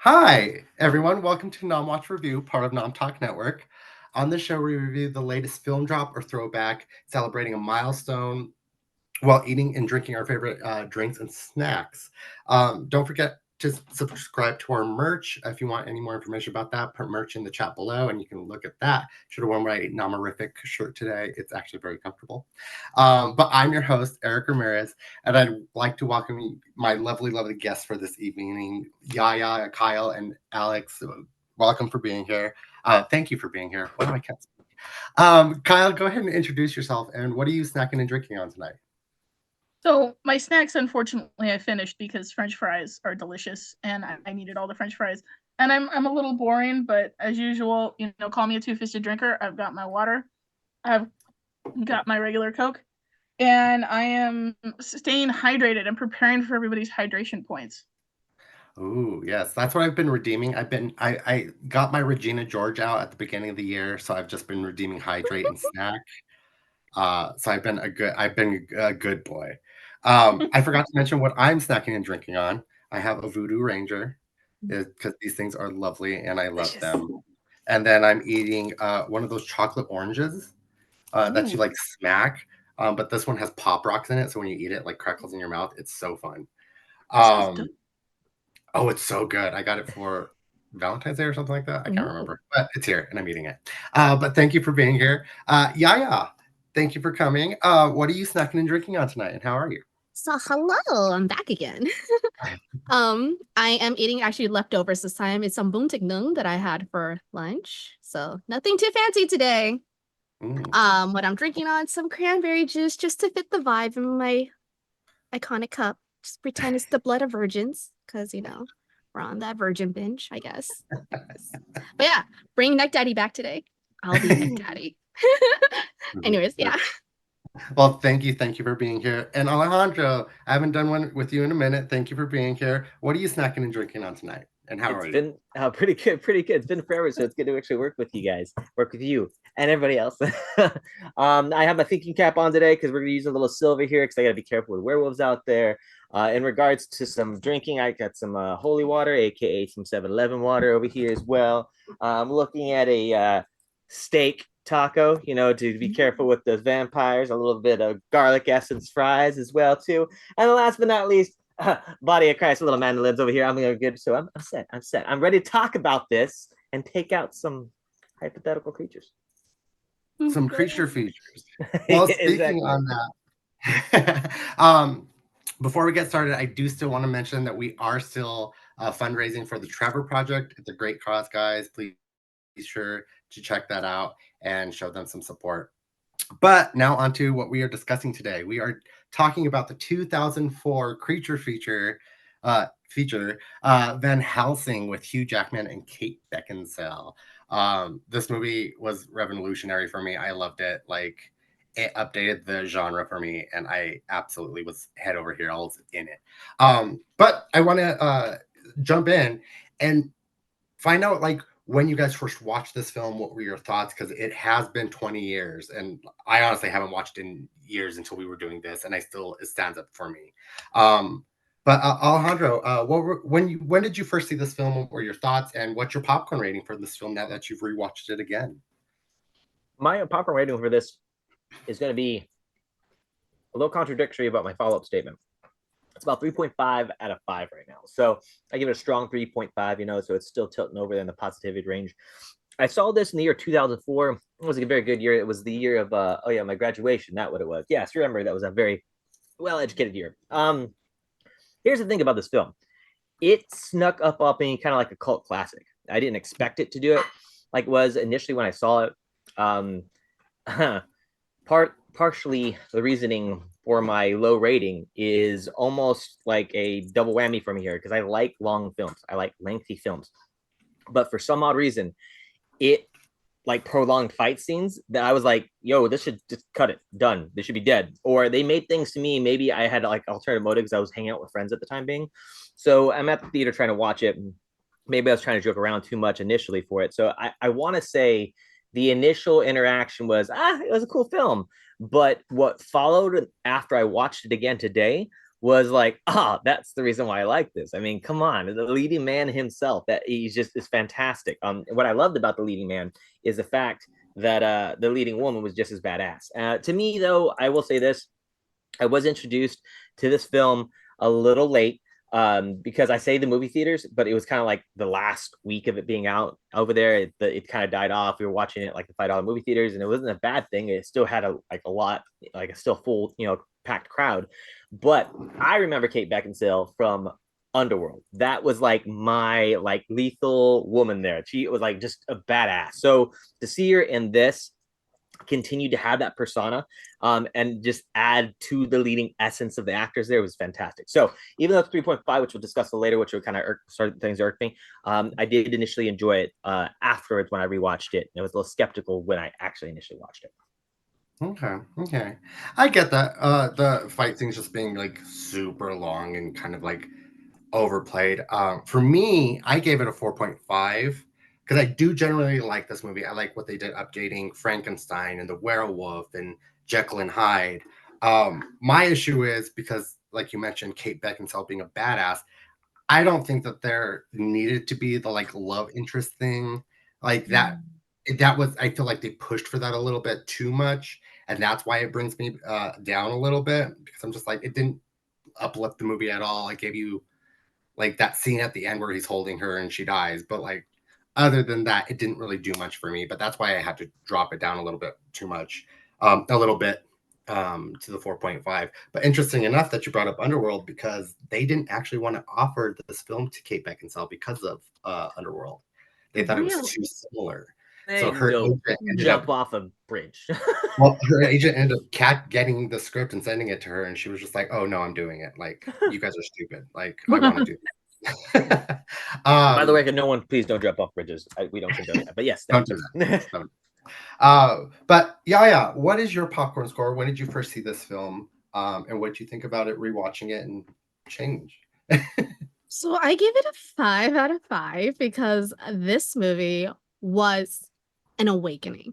Hi, everyone. Welcome to Nom Watch Review, part of Nom Talk Network. On this show, we review the latest film drop or throwback, celebrating a milestone while eating and drinking our favorite drinks and snacks. Don't forget to subscribe to our merch if you want any more information about that. Put merch in the chat below, and you can look at that. Should have worn my Nomorific shirt today. It's actually very comfortable. But I'm your host, Erric Ramirez, and I'd like to welcome my lovely, lovely guests for this evening, Yaya, Kyle, and Alex. Welcome for being here. Thank you for being here. Wow, I can't speak. Kyle, go ahead and introduce yourself, and what are you snacking and drinking on tonight? So my snacks, unfortunately, I finished because French fries are delicious, and I needed all the French fries. And I'm a little boring, but as usual, call me a two-fisted drinker. I've got my water, I've got my regular Coke, and I am staying hydrated and preparing for everybody's hydration points. Ooh, yes, that's what I've been redeeming. I got my Regina George out at the beginning of the year, so I've just been redeeming hydrate and snack. So I've been a good boy. I forgot to mention what I'm snacking and drinking on. I have a Voodoo Ranger because these things are lovely and I love Delicious. them. And then I'm eating one of those chocolate oranges that you Ooh, like smack. But this one has pop rocks in it, so when you eat it, it, like crackles in your mouth. It's so fun. that sounds Um, good. Oh, it's so good. I got it for Valentine's Day or something like that. I can't Ooh. remember, but it's here and I'm eating it. But thank you for being here. Yaya, thank you for coming. What are you snacking and drinking on tonight, and how are you? So hello, I'm back again. I am eating actually leftovers this time. It's some buntignung that I had for lunch. So nothing too fancy today. Mm. What I'm drinking on some cranberry juice just to fit the vibe in my iconic cup. Just pretend it's the blood of virgins, because we're on that virgin binge, I guess. But yeah, bring Neck Daddy back today. I'll be Neck Daddy. Anyways, yeah. Well, thank you for being here. And Alejandro, I haven't done one with you in a minute. Thank you for being here. What are you snacking and drinking on tonight, and how It's are you? been pretty good, pretty good. It's been forever, so it's good to actually work with you guys, work with you and everybody else. I have my thinking cap on today because we're gonna use a little silver here because I gotta be careful with werewolves out there. In regards to some drinking, I got some holy water, aka some 7-Eleven water over here as well. I'm looking at a steak taco, to be careful with those vampires, a little bit of garlic essence fries as well too. And last but not least, body of Christ, little mandolins over here. I'm gonna good. So I'm set. I'm set. I'm ready to talk about this and take out some hypothetical creatures. Some creature features. Well, speaking Exactly. on that, before we get started, I do still want to mention that we are still fundraising for the Trevor Project. It's a great cause, guys. Please be sure to check that out and show them some support. But now on to what we are discussing today. We are talking about the 2004 creature feature Van Helsing with Hugh Jackman and Kate Beckinsale. This movie was revolutionary for me. I loved it. Like, it updated the genre for me, and I absolutely was head over heels in it. But I want to jump in and find out, like, when you guys first watched this film, what were your thoughts? Because it has been 20 years, and I honestly haven't watched it in years until we were doing this, and it stands up for me. But Alejandro, when did you first see this film? What were your thoughts, and what's your popcorn rating for this film now that you've rewatched it again? My popcorn rating for this is going to be a little contradictory about my follow-up statement. It's about 3.5 out of 5 right now. So I give it a strong 3.5, so it's still tilting over in the positivity range. I saw this in the year 2004. It was a very good year. It was the year of, my graduation. That's what it was. Yes, remember, that was a very well-educated year. Here's the thing about this film. It snuck up on being kind of like a cult classic. I didn't expect it to do it like it was initially when I saw it. Um, partially the reasoning for my low rating is almost like a double whammy for me here because I like long films. I like lengthy films. But for some odd reason, it like prolonged fight scenes that I was like, yo, this should just cut it. Done. This should be dead. Or they made things to me. Maybe I had like alternative motives. I was hanging out with friends at the time being. So I'm at the theater trying to watch it. And maybe I was trying to joke around too much initially for it. So I want to say the initial interaction was, it was a cool film. But what followed after I watched it again today was like, that's the reason why I like this. I mean, come on, the leading man himself, that he's just is fantastic. What I loved about the leading man is the fact that the leading woman was just as badass. To me, though, I will say this: I was introduced to this film a little late because I say the movie theaters, but it was kind of like the last week of it being out over there. It kind of died off. We were watching it like the $5 movie theaters, and it wasn't a bad thing. It still had a lot, like a still full, packed crowd. But I remember Kate Beckinsale from Underworld. That was like my like lethal woman there. She was like just a badass. So to see her in this continue to have that persona and just add to the leading essence of the actors there was fantastic. So even though it's 3.5, which we'll discuss later, which will kind of start things irk me, I did initially enjoy it afterwards when I rewatched it. And I was a little skeptical when I actually initially watched it. Okay. I get that. The fight scenes just being like super long and kind of like overplayed. For me, I gave it a 4.5 because I do generally like this movie. I like what they did updating Frankenstein and the werewolf and Jekyll and Hyde. My issue is because, like you mentioned, Kate Beckinsale being a badass. I don't think that there needed to be the like love interest thing like that. That was I feel like they pushed for that a little bit too much, and that's why it brings me down a little bit because I'm just like it didn't uplift the movie at all. I gave you like that scene at the end where he's holding her and she dies. But like other than that, it didn't really do much for me. But that's why I had to drop it down a little bit too much, a little bit to the 4.5. But interesting enough that you brought up Underworld because they didn't actually want to offer this film to Kate Beckinsale because of Underworld. They thought it was too similar. So her agent ended jump up off a bridge. well, her agent ended up getting the script and sending it to her, and she was just like, "Oh no, I'm doing it. Like, you guys are stupid. Like, I want to do this." By the way, no one, please don't jump off bridges. We don't condone that. But yes, don't do that. But yeah, what is your popcorn score? When did you first see this film? And what do you think about it rewatching it and change? So I give it a 5 out of 5 because this movie was an awakening.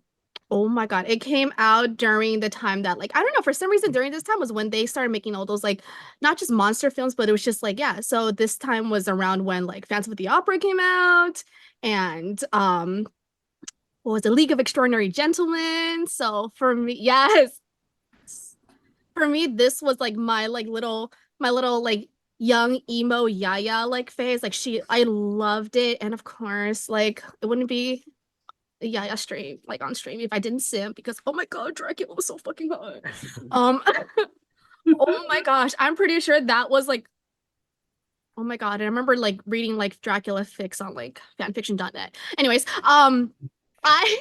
Oh my God. It came out during the time that, like, I don't know, for some reason during this time was when they started making all those, like, not just monster films, but it was just like, yeah. So this time was around when, like, Phantom of the Opera came out and, what was it, League of Extraordinary Gentlemen. So for me, yes. For me, this was like my little like young emo Yaya like phase. Like I loved it. And of course, like it wouldn't be a Yaya stream like on stream if I didn't simp because oh my God, Dracula was so fucking hot. Oh my gosh, I'm pretty sure that was like oh my God. And I remember like reading like Dracula fics on like fanfiction.net. Anyways, I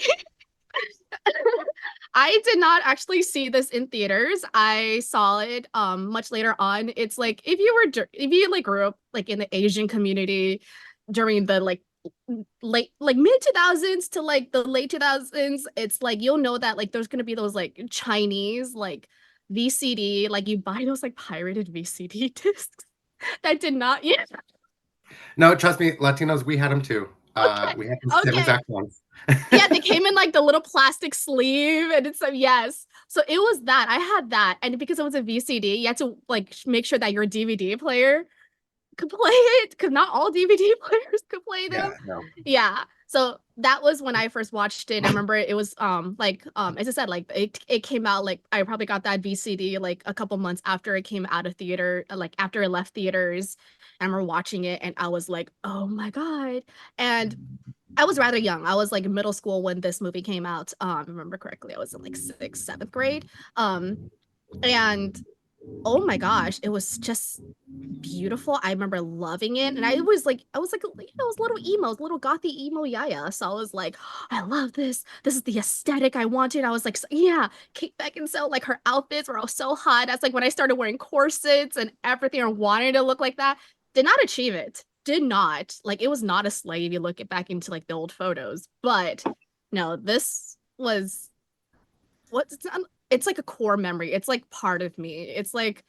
I did not actually see this in theaters. I saw it much later on. It's like if you like grew up like in the Asian community during the like late like mid 2000s to like the late 2000s, it's like you'll know that like there's gonna be those like Chinese like VCD, like you buy those like pirated VCD discs that did not yet. No, trust me, Latinos, we had them too. Okay. We had the same Okay. exact ones. Yeah, they came in like the little plastic sleeve, and it's like yes. So it was that I had that, and because it was a VCD, you had to like make sure that your DVD player could play it, because not all DVD players could play them. Yeah, no. Yeah. So that was when I first watched it. I remember it was like as I said, like it came out like I probably got that VCD like a couple months after it came out of theater, like after it left theaters. I remember watching it and I was like, oh my God. And I was rather young. I was like in middle school when this movie came out. I remember correctly. I was in like sixth, seventh grade. And oh my gosh, it was just beautiful. I remember loving it. And I was like, you know, those little emos, little gothy emo Yaya. So I was like, I love this. This is the aesthetic I wanted. I was like, yeah, Kate Beckinsale, like her outfits were all so hot. That's like when I started wearing corsets and everything or wanted to look like that. Did not achieve it. Did not. Like it was not a slave. You look it back into like the old photos. But no, this was it's like a core memory. It's like part of me. It's like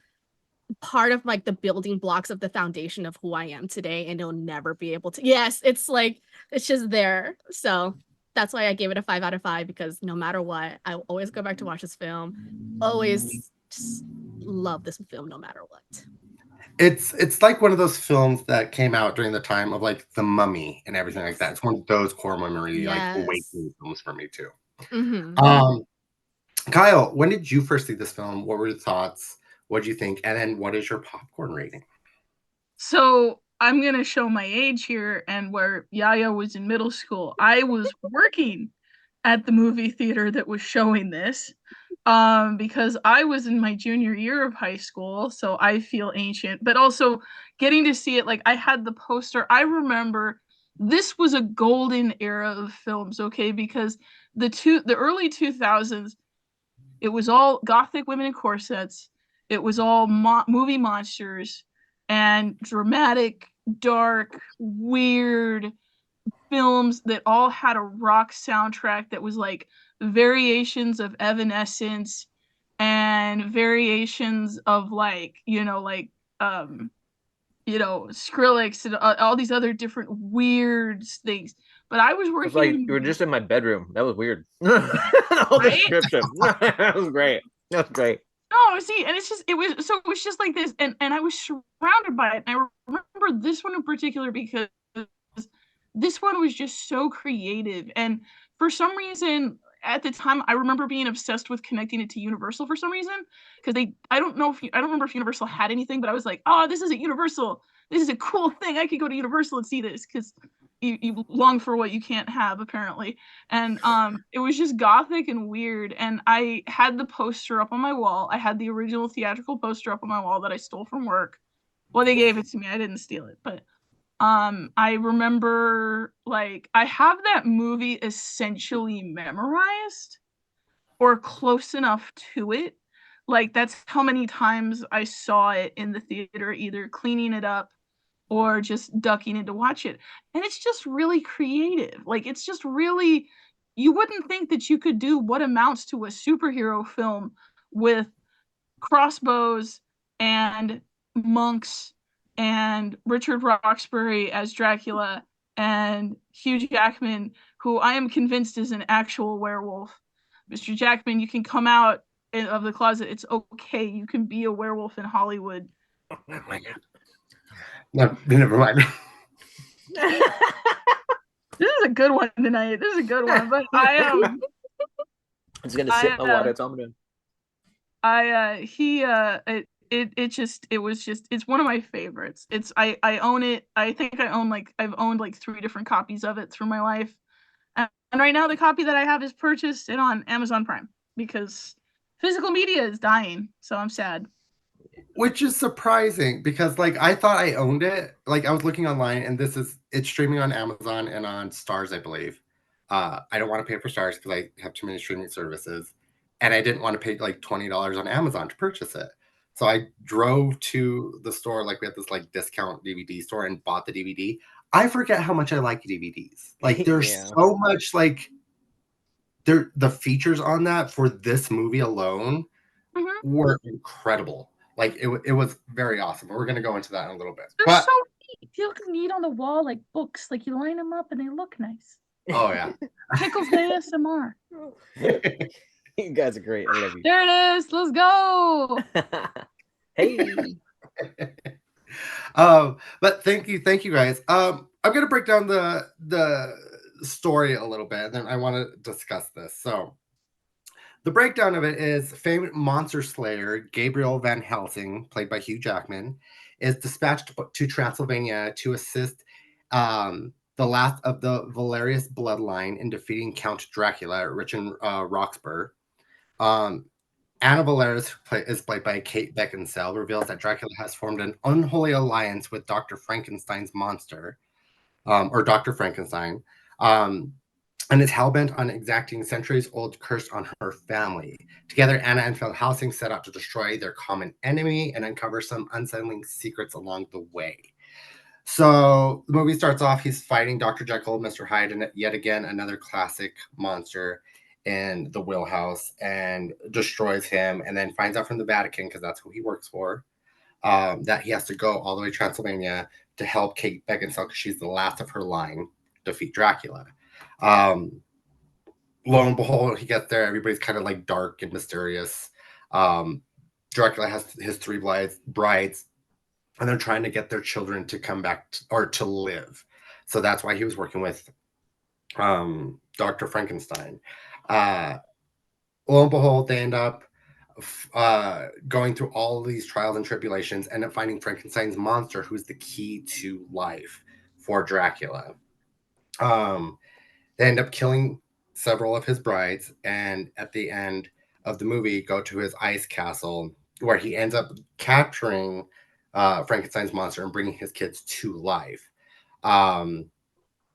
part of like the building blocks of the foundation of who I am today, and it'll never be able to. Yes, it's like it's just there. So that's why I gave it a 5 out of 5 because no matter what, I always go back to watch this film. Always just love this film no matter what. It's like one of those films that came out during the time of like The Mummy and everything like that. It's one of those core memory like Yes. awakening films for me too. Mm-hmm. Kyle, when did you first see this film? What were your thoughts? What did you think? And then what is your popcorn rating? So I'm gonna show my age here, and where Yaya was in middle school, I was working at the movie theater that was showing this, because I was in my junior year of high school, so I feel ancient. But also getting to see it, like I had the poster. I remember this was a golden era of films, okay? Because the early 2000s, it was all gothic women in corsets. It was all movie monsters and dramatic, dark, weird films that all had a rock soundtrack that was like variations of Evanescence and variations of like, um Skrillex and all these other different weird things. But I was It's working like in you were just in my bedroom. That was weird. The whole right? description. That was great. That was great. No, see, and it was just like this, and I was surrounded by it. And I remember this one in particular because this one was just so creative, and for some reason at the time I remember being obsessed with connecting it to Universal for some reason, because I don't know if I don't remember if Universal had anything, but I was like, oh, this is a Universal, this is a cool thing, I could go to Universal and see this, because you long for what you can't have apparently. And it was just gothic and weird, and I had the poster up on my wall. I had the original theatrical poster up on my wall that I stole from work. Well, they gave it to me, I didn't steal it, but I remember, like, I have that movie essentially memorized or close enough to it. Like, that's how many times I saw it in the theater, either cleaning it up or just ducking in to watch it. And it's just really creative. Like, it's just really, you wouldn't think that you could do what amounts to a superhero film with crossbows and monks and Richard Roxbury as Dracula and Hugh Jackman, who I am convinced is an actual werewolf. Mr. Jackman, you can come out of the closet. It's okay. You can be a werewolf in Hollywood. Oh my God. No, never mind. This is a good one tonight. This is a good one. But I'm just gonna sip my water. That's all I'm doing. It's one of my favorites. I own it. I think I've owned like 3 different copies of it through my life. And right now the copy that I have is purchased and on Amazon Prime because physical media is dying. So I'm sad. Which is surprising because like I thought I owned it. Like I was looking online and it's streaming on Amazon and on Stars, I believe. I don't want to pay for Stars because I have too many streaming services. And I didn't want to pay like $20 on Amazon to purchase it. So I drove to the store, like we had this like discount DVD store, and bought the DVD. I forget how much I like DVDs. Like there's Yeah. so much like the features on that for this movie alone were incredible. Like it was very awesome. We're gonna go into that in a little bit. They're But so neat. They look neat on the wall like books. Like you line them up and they look nice. oh yeah. Pickles ASMR. You guys are great. I love you. There it is. Let's go. Hey. But thank you guys. I'm gonna break down the story a little bit, and then I want to discuss this. So the breakdown of it is famed monster slayer Gabriel Van Helsing, played by Hugh Jackman, is dispatched to Transylvania to assist the last of the Valerius bloodline in defeating Count Dracula, Richard Roxburgh. Anna Valerius is played by Kate Beckinsale, reveals that Dracula has formed an unholy alliance with Dr. Frankenstein's monster, or Dr. Frankenstein, and is hellbent on exacting centuries-old curse on her family. Together, Anna and Van Helsing set out to destroy their common enemy and uncover some unsettling secrets along the way. So the movie starts off, he's fighting Dr. Jekyll, Mr. Hyde, and yet again another classic monster in the wheelhouse, and destroys him, and then finds out from the Vatican, because that's who he works for, that he has to go all the way to Transylvania to help Kate Beckinsale, because she's the last of her line, defeat Dracula. Lo and behold, he gets there. Everybody's kind of like dark and mysterious. Dracula has his 3 brides. and they're trying to get their children to come back or to live. So that's why he was working with Dr. Frankenstein. Lo and behold, they end up going through all of these trials and tribulations, end up finding Frankenstein's monster, who's the key to life for Dracula. They end up killing several of his brides, and at the end of the movie, go to his ice castle, where he ends up capturing Frankenstein's monster and bringing his kids to life. And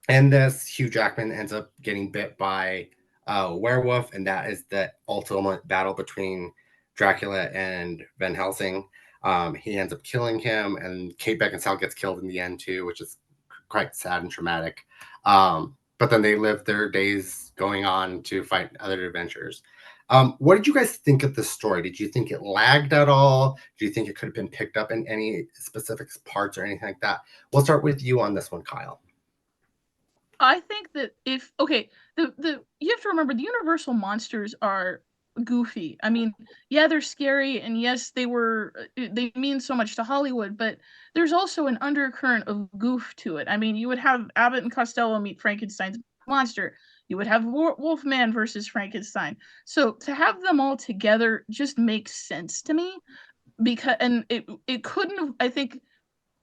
this Hugh Jackman ends up getting bit by a werewolf, and that is the ultimate battle between Dracula and Van Helsing. He ends up killing him, and Kate Beckinsale gets killed in the end too, which is quite sad and traumatic. But then they live their days going on to fight other adventures. What did you guys think of this story? Did you think it lagged at all? Do you think it could have been picked up in any specific parts or anything like that? We'll start with you on this one, Kyle. I think that the you have to remember the Universal monsters are goofy. I mean, yeah, they're scary, and yes, they mean so much to Hollywood, but there's also an undercurrent of goof to it. I mean, you would have Abbott and Costello meet Frankenstein's monster. You would have Wolfman versus Frankenstein. So to have them all together just makes sense to me, because it couldn't have, I think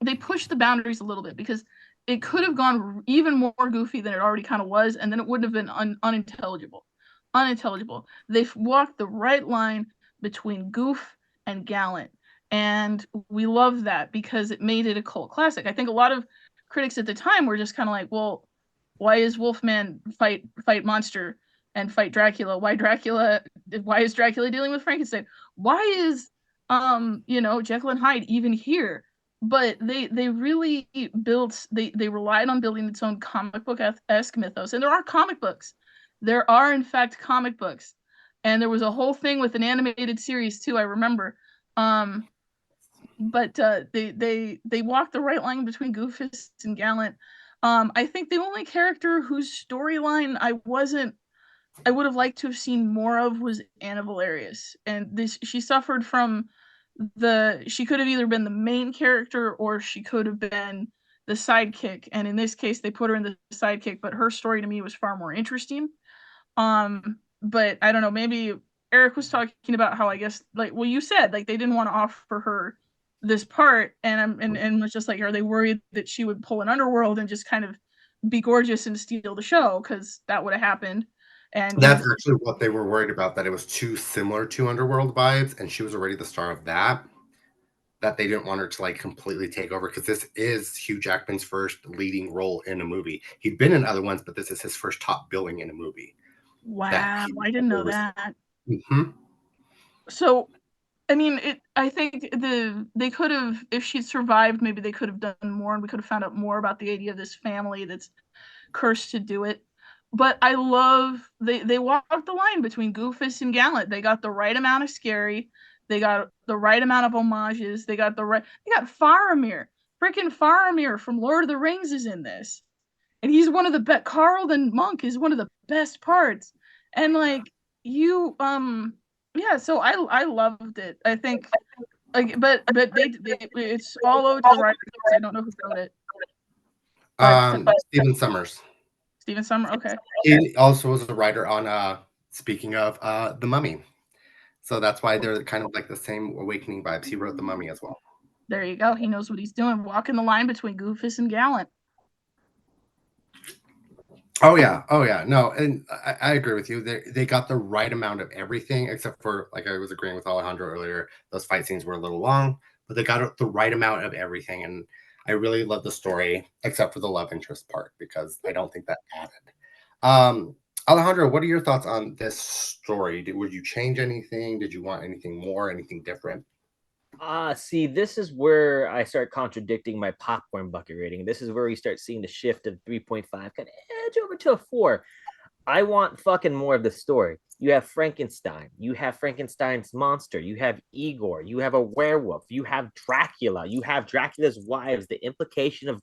they pushed the boundaries a little bit, because it could have gone even more goofy than it already kind of was, and then it wouldn't have been unintelligible. They've walked the right line between goof and gallant, and we love that because it made it a cult classic. I think a lot of critics at the time were just kind of like, well, why is Wolfman fight monster and fight Dracula? Why is Dracula dealing with Frankenstein? Why is Jekyll and Hyde even here? But they really they relied on building its own comic book-esque mythos. And there are comic books. There are, in fact, comic books. And there was a whole thing with an animated series, too, I remember. But they walked the right line between Goofus and Gallant. I think the only character whose storyline I would have liked to have seen more of was Anna Valerius. And she suffered from she could have either been the main character or she could have been the sidekick, and in this case they put her in the sidekick, but her story to me was far more interesting. But I don't know, maybe Eric was talking about how, I guess, like, well, you said, like, they didn't want to offer her this part, and was just like, are they worried that she would pull an Underworld and just kind of be gorgeous and steal the show, because that would have happened. And that's actually what they were worried about, that it was too similar to Underworld vibes, and she was already the star of that they didn't want her to like completely take over, because this is Hugh Jackman's first leading role in a movie. He'd been in other ones, but this is his first top billing in a movie. Wow, I didn't know that. Mm-hmm. So, I mean, I think they could have, if she'd survived, maybe they could have done more, and we could have found out more about the idea of this family that's cursed to do it. But I love they walked the line between Goofus and Gallant. They got the right amount of scary. They got the right amount of homages. They got Faramir. Freaking Faramir from Lord of the Rings is in this. And he's one of the best. Carl the monk is one of the best parts. And like, yeah, so I loved it. I think, like, but it's all owed to the writers. I don't know who wrote it. Stephen Summers. Stephen Summers, okay. He also was a writer on speaking of The Mummy. So that's why they're kind of like the same Awakening vibes. He wrote The Mummy as well. There you go. He knows what he's doing. Walking the line between Goofus and Gallant. Oh yeah. No, and I agree with you. They got the right amount of everything, except for, like, I was agreeing with Alejandro earlier, those fight scenes were a little long, but they got the right amount of everything. And I really love the story, except for the love interest part, because I don't think that added. Alejandro, what are your thoughts on this story? Would you change anything? Did you want anything more, anything different? See, this is where I start contradicting my popcorn bucket rating. This is where we start seeing the shift of 3.5 kind of edge over to a 4. I want fucking more of the story. You have Frankenstein. You have Frankenstein's monster. You have Igor. You have a werewolf. You have Dracula. You have Dracula's wives. The implication of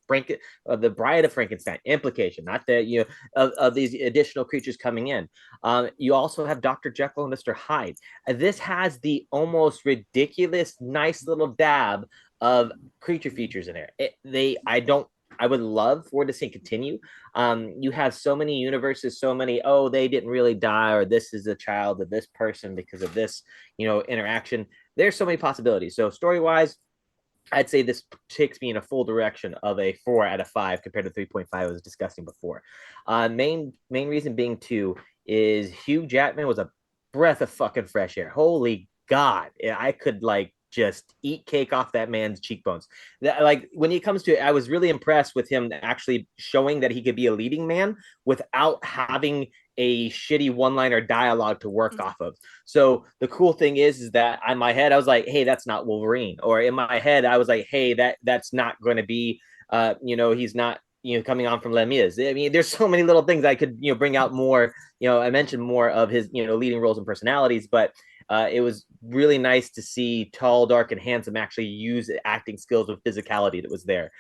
the Bride of Frankenstein. Implication, not that of these additional creatures coming in. You also have Dr. Jekyll and Mr. Hyde. This has the almost ridiculous, nice little dab of creature features in there. I would love for this to continue. You have so many universes, so many, oh, they didn't really die, or this is a child of this person because of this, interaction. There's so many possibilities. So story-wise, I'd say this takes me in a full direction of a 4 out of 5 compared to 3.5 I was discussing before. Main reason being too is Hugh Jackman was a breath of fucking fresh air. Holy God, I could just eat cake off that man's cheekbones. When it comes to it, I was really impressed with him actually showing that he could be a leading man without having a shitty one-liner dialogue to work off of. So the cool thing is that in my head I was like, hey, that's not Wolverine. Or in my head I was like, hey, that's not going to be he's not coming on from Les Mis. I mean, there's so many little things I could bring out more. I mentioned more of his leading roles and personalities, but it was really nice to see tall, dark, and handsome actually use acting skills with physicality that was there.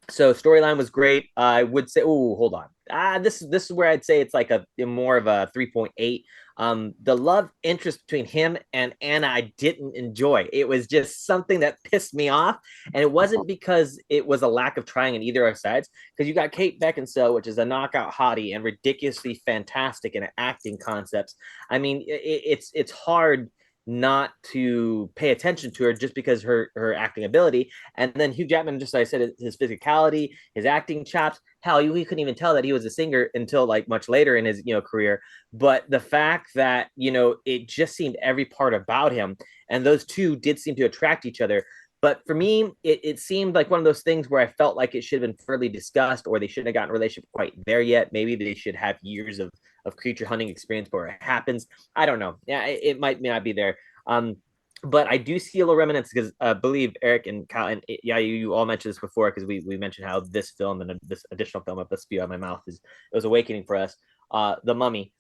So storyline was great. I would say, oh, hold on. This is where I'd say it's like a more of a 3.8. The love interest between him and Anna, I didn't enjoy. It was just something that pissed me off, and it wasn't because it was a lack of trying on either of our sides. Because you got Kate Beckinsale, which is a knockout hottie and ridiculously fantastic in acting concepts. I mean, it's hard not to pay attention to her just because her acting ability. And then Hugh Jackman, just like I said, his physicality, his acting chops. Hell, we couldn't even tell that he was a singer until much later in his career. But the fact that it just seemed every part about him, and those two did seem to attract each other. But for me, it seemed like one of those things where I felt like it should have been further discussed, or they shouldn't have gotten a relationship quite there yet. Maybe they should have years of creature hunting experience before it happens. I don't know. Yeah, it might not be there. But I do see a little remnants because I believe Eric and Kyle and you all mentioned this before, because we mentioned how this film and this additional film of the spew out of my mouth it was awakening for us. The Mummy.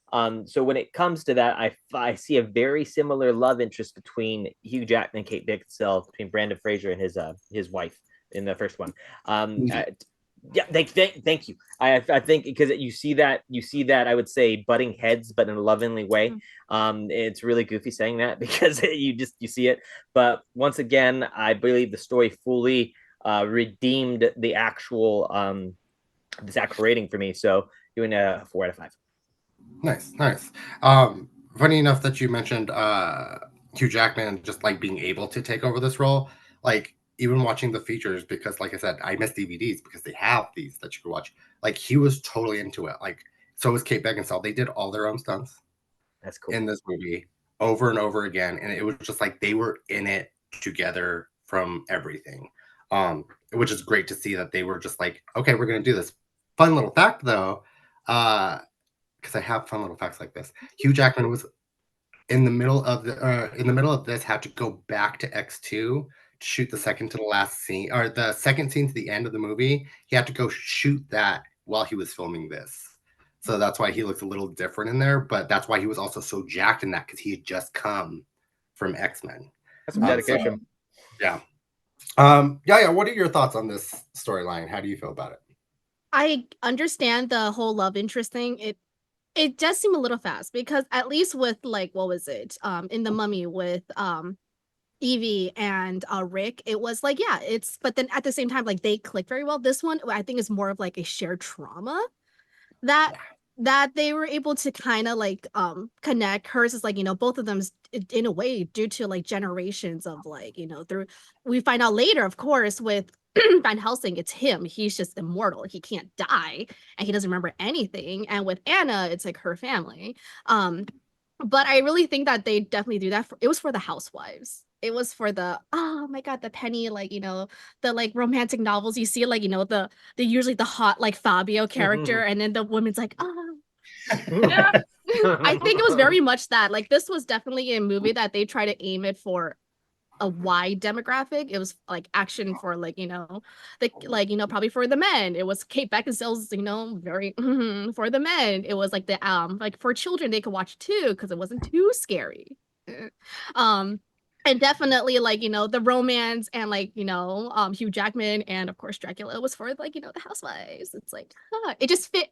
So when it comes to that, I see a very similar love interest between Hugh Jackman and Kate Beckinsale, between Brandon Fraser and his wife in the first one. Yeah, thank you. I think because you see that I would say butting heads, but in a lovingly way. It's really goofy saying that because you see it. But once again, I believe the story fully redeemed the actual this actual rating for me. So doing a 4 out of 5. Nice. Funny enough that you mentioned Hugh Jackman just being able to take over this role. Even watching the features, because like I said, I miss DVDs because they have these that you can watch. He was totally into it. So was Kate Beckinsale. They did all their own stunts. That's cool. In this movie over and over again, and it was just they were in it together from everything, which is great to see that they were just okay, we're gonna do this. Fun little fact though, because I have fun little facts like this. Hugh Jackman was in the middle of this, had to go back to X2 to shoot the second to the last scene, or the second scene to the end of the movie. He had to go shoot that while he was filming this. So that's why he looks a little different in there, but that's why he was also so jacked in that, because he had just come from X-Men. That's some dedication. Yeah. What are your thoughts on this storyline? How do you feel about it? I understand the whole love interest thing. It does seem a little fast, because at least with what was it? In The Mummy with Evie and Rick, it was but then at the same time, they click very well. This one, I think, is more of a shared trauma that they were able to kind of connect. Hers is both of them in a way due to generations of through, we find out later, of course, with Van Helsing, it's him. He's just immortal. He can't die, and he doesn't remember anything. And with Anna, it's her family. But I really think that they definitely do that. It was for the housewives. It was for the, oh my God, the penny, the romantic novels you see, the usually the hot Fabio character, and then the woman's oh. Yeah. I think it was very much that. This was definitely a movie that they try to aim it for a wide demographic. It was action for probably for the men. It was Kate Beckinsale's very for the men. It was the for children they could watch too, because it wasn't too scary. And definitely the romance and Hugh Jackman and of course Dracula was for the housewives. It's it just fit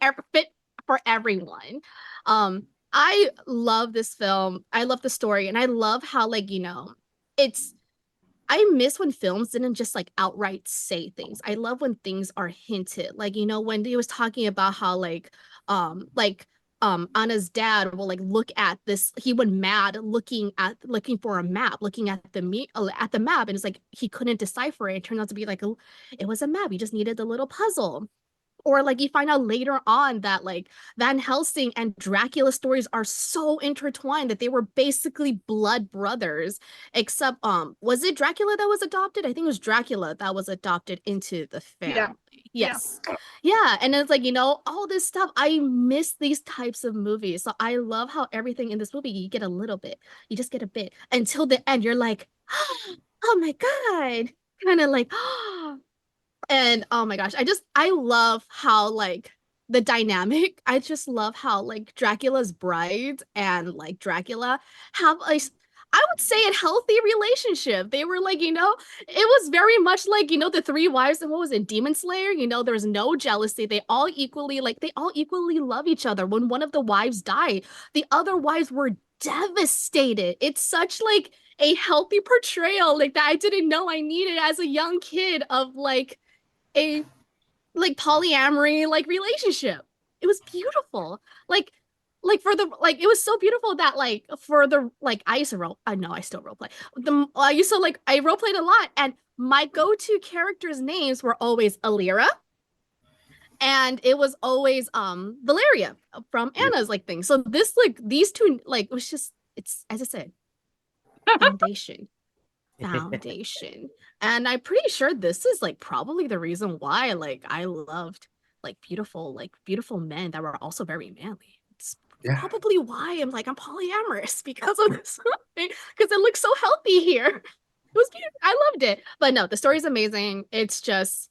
for everyone. I love this film. I love the story, and I love how it's I miss when films didn't just like outright say things. I love when things are hinted. Like, you know, when he was talking about how Anna's dad will like look at this, he went mad looking for a map, looking at the map, and it's like he couldn't decipher it. It turned out to be like it was a map. He just needed the little puzzle. Or like you find out later on that like Van Helsing and Dracula stories are so intertwined that they were basically blood brothers. Except was it Dracula that was adopted? I think it was Dracula that was adopted into the family. Yeah. Yes. Yeah. And it's like, you know, all this stuff. I miss these types of movies. So I love how everything in this movie you get a little bit. You just get a bit until the end. You're like, oh my God. Kind of like, and oh my gosh, I love how like the dynamic. I just love how like Dracula's bride and like Dracula have I would say a healthy relationship. They were like, you know, it was very much like, you know, the three wives and what was it, Demon Slayer? You know, there's no jealousy. They all equally love each other. When one of the wives died, the other wives were devastated. It's such like a healthy portrayal like that I didn't know I needed as a young kid of like a like polyamory like relationship. It was beautiful. Like for the like it was so beautiful that like for the like I used to role I know I still role play. I used to like I role played a lot and my go-to characters' names were always Alira and it was always Valeria from Anna's like thing. So this like these two like it was just it's as I said foundation. And I'm pretty sure this is like probably the reason why like I loved like beautiful men that were also very manly. It's probably why I'm polyamorous because of this because it looks so healthy here. It was beautiful. I loved it. But no, the story's amazing. It's just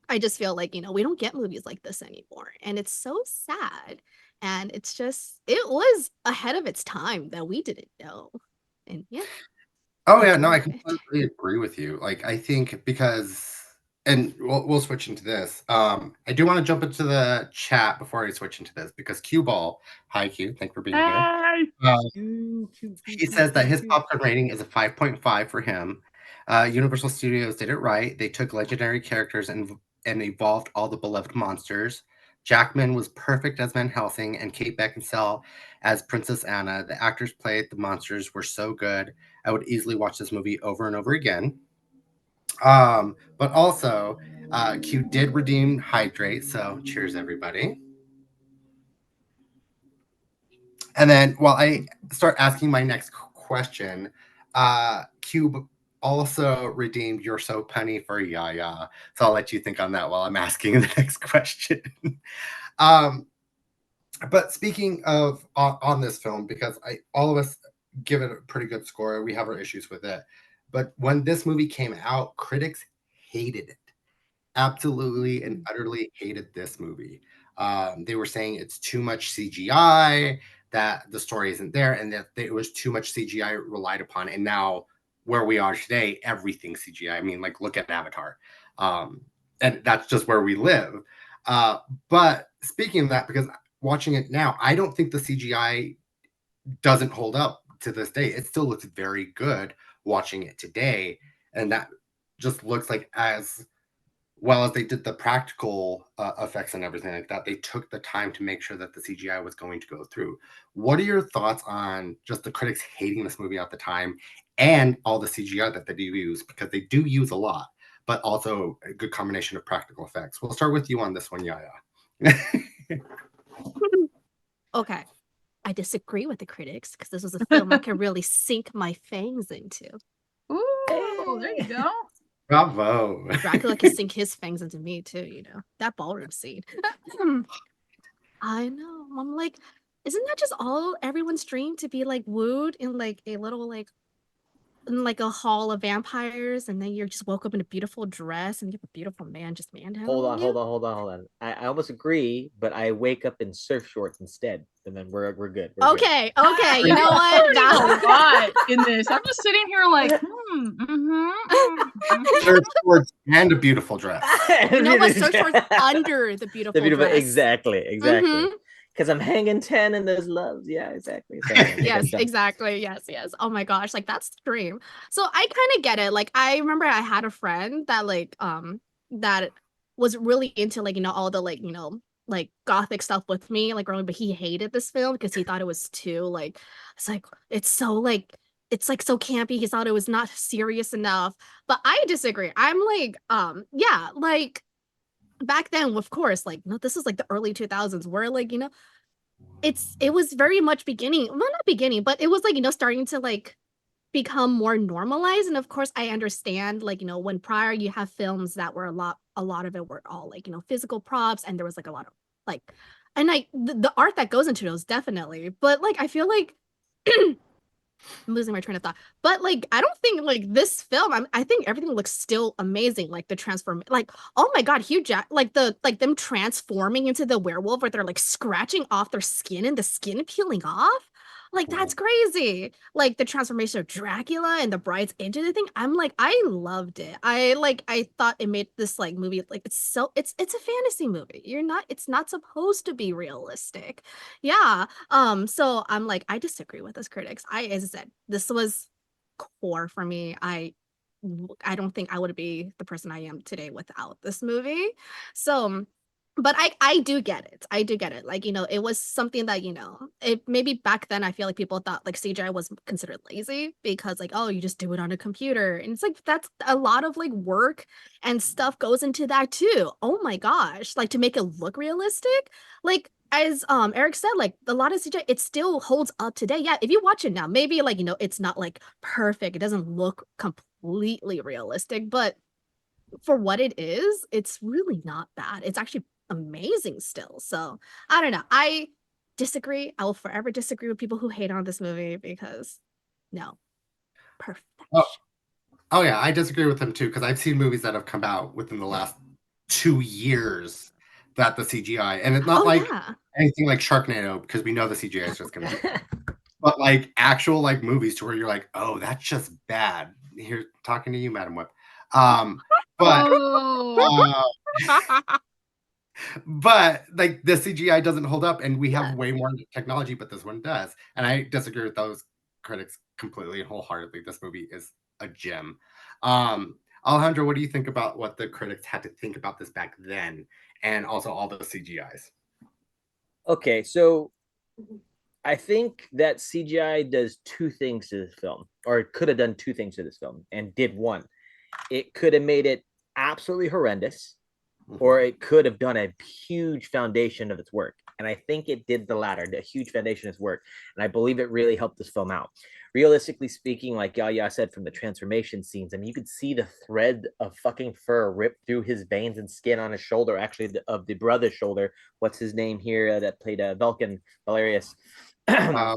I just feel like, you know, we don't get movies like this anymore and it's so sad. And it's just it was ahead of its time that we didn't know. And yeah. Oh yeah, no, I completely agree with you. Like I think because and we'll switch into this. I do want to jump into the chat before I switch into this because Q Ball, hi Q, thanks for being here. He says that his popcorn rating is a 5.5 for him. Universal Studios did it right. They took legendary characters and evolved all the beloved monsters. Jackman was perfect as Van Helsing and Kate Beckinsale as Princess Anna. The actors played the monsters were so good. I would easily watch this movie over and over again. But also, Q did redeem Hydrate, so cheers, everybody. And then while I start asking my next question, Q also redeemed You're So Punny for Yaya. So I'll let you think on that while I'm asking the next question. But speaking of on this film, because all of us give it a pretty good score, we have our issues with it. But when this movie came out, critics hated it. Absolutely and utterly hated this movie. They were saying it's too much CGI, that the story isn't there, and that it was too much CGI relied upon. And now where we are today, everything's CGI. I mean, like look at Avatar. And that's just where we live. But speaking of that, because watching it now, I don't think the CGI doesn't hold up to this day. It still looks very good watching it today. And that just looks like as well as they did the practical effects and everything like that, they took the time to make sure that the CGI was going to go through. What are your thoughts on just the critics hating this movie at the time and all the CGI that they do use? Because they do use a lot, but also a good combination of practical effects. We'll start with you on this one, Yaya. Okay. I disagree with the critics because this was a film I could really sink my fangs into. Ooh, there you go. Bravo. Dracula can sink his fangs into me too, you know. That ballroom scene. I know. I'm like, isn't that just all everyone's dream to be like wooed in like a little like in like a hall of vampires and then you just woke up in a beautiful dress and you have a beautiful man just manhandling you? Hold on. I almost agree, but I wake up in surf shorts instead, and then we're good. Okay, you know what? That's a lot in this. I'm just sitting here like, Surf shorts and a beautiful dress. You know what? Surf shorts under the beautiful dress. Exactly. Mm-hmm. Because I'm hanging 10 and there's loves. Yeah, exactly. Sorry, Yes, exactly. Yes. Oh my gosh, like that's the dream. So I kind of get it. Like I remember I had a friend that that was really into like, all the like, like gothic stuff with me, like growing, but he hated this film because he thought it was too like it's like it's like so campy. He thought it was not serious enough. But I disagree. I'm like, yeah, like back then, of course, like no, this is like the early 2000s where like, it was very much beginning, well, not beginning, but it was like, starting to like become more normalized. And of course, I understand, like, when prior you have films that were a lot of it were all like, physical props, and there was like a lot of like, and the art that goes into those definitely, but like, I feel like I'm losing my train of thought. But like, I don't think like this film. I think everything looks still amazing. Like the transform, like oh my god, Hugh Jack, like them transforming into the werewolf, where they're like scratching off their skin and the skin peeling off. Like that's crazy. Like the transformation of Dracula and the brides into the thing. I'm like, I loved it. I thought it made this like movie like it's a fantasy movie. It's not supposed to be realistic. Yeah, so I'm like, I disagree with those critics. As I said, this was core for me. I don't think I would be the person I am today without this movie. So, but I do get it. I do get it. Like, it was something that, it maybe back then I feel like people thought like CGI was considered lazy because like, oh, you just do it on a computer. And it's like that's a lot of like work and stuff goes into that too. Oh my gosh. Like to make it look realistic. Like as Eric said, like a lot of CGI, it still holds up today. Yeah, if you watch it now, maybe like, it's not like perfect. It doesn't look completely realistic, but for what it is, it's really not bad. It's actually amazing still. So I don't know. I disagree. I will forever disagree with people who hate on this movie because no, perfection. Oh, oh yeah, I disagree with him too because I've seen movies that have come out within the last 2 years that the CGI, and it's not Oh like yeah. anything like Sharknado because we know the CGI is just going to be, but like actual like movies to where you're like, oh, that's just bad. Here, talking to you, Madam Web. But Oh, uh, but like the CGI doesn't hold up, and we have Yeah. way more technology, but this one does. And I disagree with those critics completely and wholeheartedly. This movie is a gem. Alejandro, what do you think about what the critics had to think about this back then, and also all the CGIs? Okay, so I think that CGI does two things to this film, or it could have done two things to this film, and did one. It could have made it absolutely horrendous, or it could have done a huge foundation of its work. And I think it did the latter, the huge foundation of its work. And I believe it really helped this film out. Realistically speaking, like Yaya said, from the transformation scenes, I mean, you could see the thread of fucking fur rip through his veins and skin on his shoulder, actually, of the brother's shoulder. What's his name here that played Vulcan, Valerius?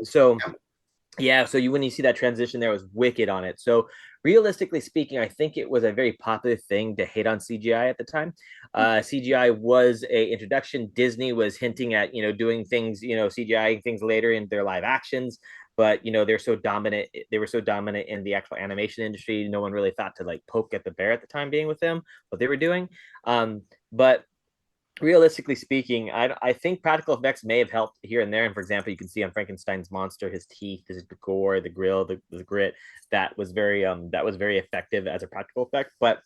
So Yeah. yeah, so when you see that transition there, was wicked on it. So realistically speaking, I think it was a very popular thing to hate on CGI at the time. CGI was a introduction. Disney was hinting at doing things, CGI things later in their live actions, but they're so dominant. They were so dominant in the actual animation industry. No one really thought to like poke at the bear at the time being with them what they were doing. But realistically speaking, I think practical effects may have helped here and there. And for example, you can see on Frankenstein's monster, his teeth, his gore, the grill, the grit. That was very effective as a practical effect. But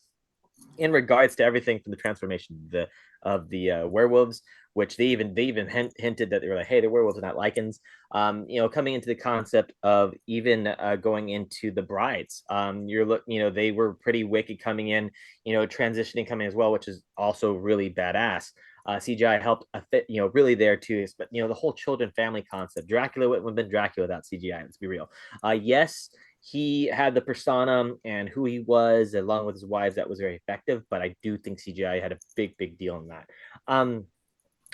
in regards to everything from the transformation of the werewolves, which they even hinted that they were like, hey, the werewolves are not lichens. Coming into the concept of even going into the brides, they were pretty wicked coming in, transitioning coming as well, which is also really badass. CGI helped really there too. But the whole children family concept, Dracula wouldn't have been Dracula without CGI. Let's be real. Yes, he had the persona and who he was along with his wives that was very effective, but I do think CGI had a big deal in that.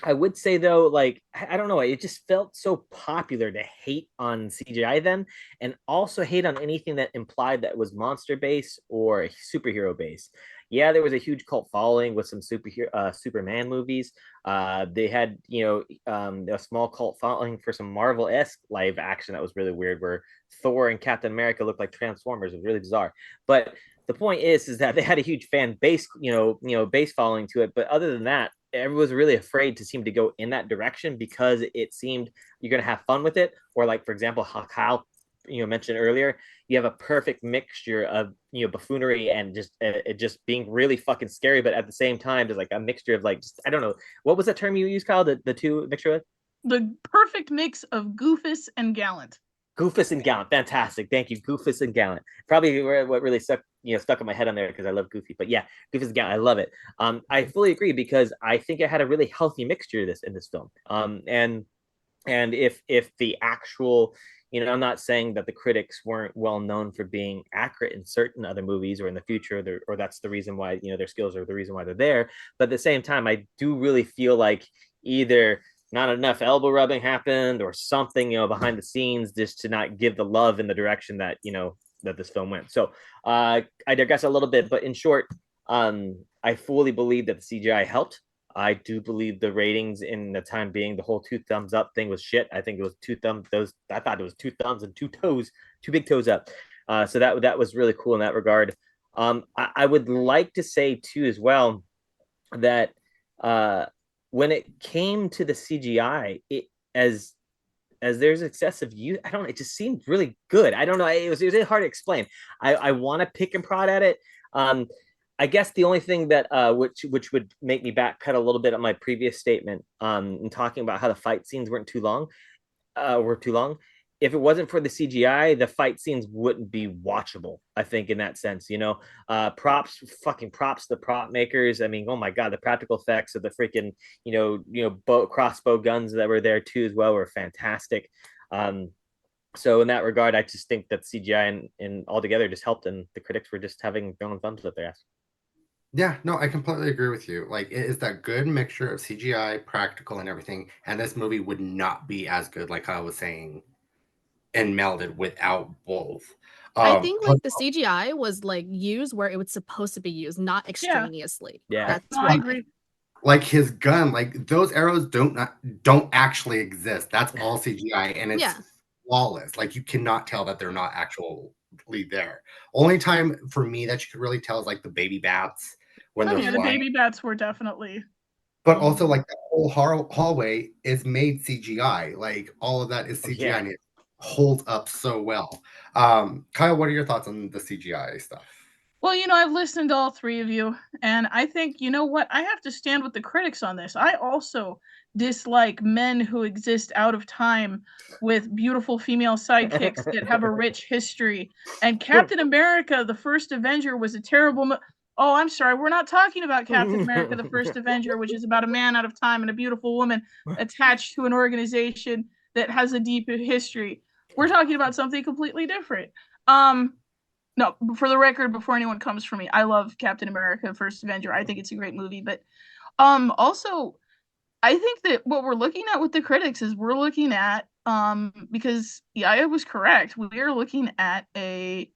I would say though, like I don't know, it just felt so popular to hate on CGI then, and also hate on anything that implied that was monster based or superhero based. Yeah, there was a huge cult following with some Superman movies. They had a small cult following for some Marvel-esque live action that was really weird, where Thor and Captain America looked like Transformers. It was really bizarre, but the point is that they had a huge fan base, base following to it. But other than that, everyone was really afraid to seem to go in that direction because it seemed you're going to have fun with it. Or like, for example, how Kyle, mentioned earlier, you have a perfect mixture of, buffoonery and just it just being really fucking scary. But at the same time, there's like a mixture of like, just, I don't know. What was that term you used, Kyle? The two mixture of? The perfect mix of goofus and gallant. Goofus and gallant, fantastic. Thank you, Goofus and gallant. Probably what really stuck in my head on there because I love Goofy. But yeah, Goofus and gallant, I love it. I fully agree because I think it had a really healthy mixture of this in this film. And if the actual, I'm not saying that the critics weren't well known for being accurate in certain other movies or in the future, or that's the reason why their skills are the reason why they're there. But at the same time, I do really feel like either not enough elbow rubbing happened or something, behind the scenes just to not give the love in the direction that, that this film went. So I digress a little bit, but in short, I fully believe that the CGI helped. I do believe the ratings in the time being, the whole 2 thumbs up thing was shit. I think it was 2 thumbs. I thought it was 2 thumbs and 2 toes, 2 big toes up. So that was really cool in that regard. I would like to say too as well that when it came to the CGI, as there's excessive use, I don't know, it just seemed really good. I don't know, it was really hard to explain. I want to pick and prod at it. I guess the only thing that which would make me backpedal a little bit on my previous statement, in talking about how the fight scenes were too long. If it wasn't for the CGI, the fight scenes wouldn't be watchable, I think, in that sense. Props to the prop makers. I mean, oh my god, the practical effects of the freaking crossbow guns that were there too as well were fantastic. So in that regard, I just think that CGI and altogether just helped, and the critics were just having their own thumbs up their ass. Yeah, no, I completely agree with you. Like, it is that good mixture of CGI, practical, and everything. And this movie would not be as good, like I was saying, and melded without both. I think like the CGI was like used where it was supposed to be used, not extraneously. Yeah. That's No, why. I agree. Like his gun, like those arrows don't actually exist. That's all CGI, and it's flawless. Like you cannot tell that they're not actually there. Only time for me that you could really tell is like the baby bats when they're The flying. baby bats were definitely. But also, like the whole hallway is made CGI. Like all of that is CGI, and it holds up so well. Kyle, what are your thoughts on the CGI stuff? Well, I've listened to all three of you, and I think, what? I have to stand with the critics on this. I also dislike men who exist out of time with beautiful female sidekicks that have a rich history. And Captain America, the First Avenger, was a terrible... Oh, I'm sorry. We're not talking about Captain America, the First Avenger, which is about a man out of time and a beautiful woman attached to an organization that has a deep history. We're talking about something completely different. No, for the record, before anyone comes for me, I love Captain America, First Avenger. I think it's a great movie. But also, I think that what we're looking at with the critics is we're looking at, because Yaya was correct, we are looking at a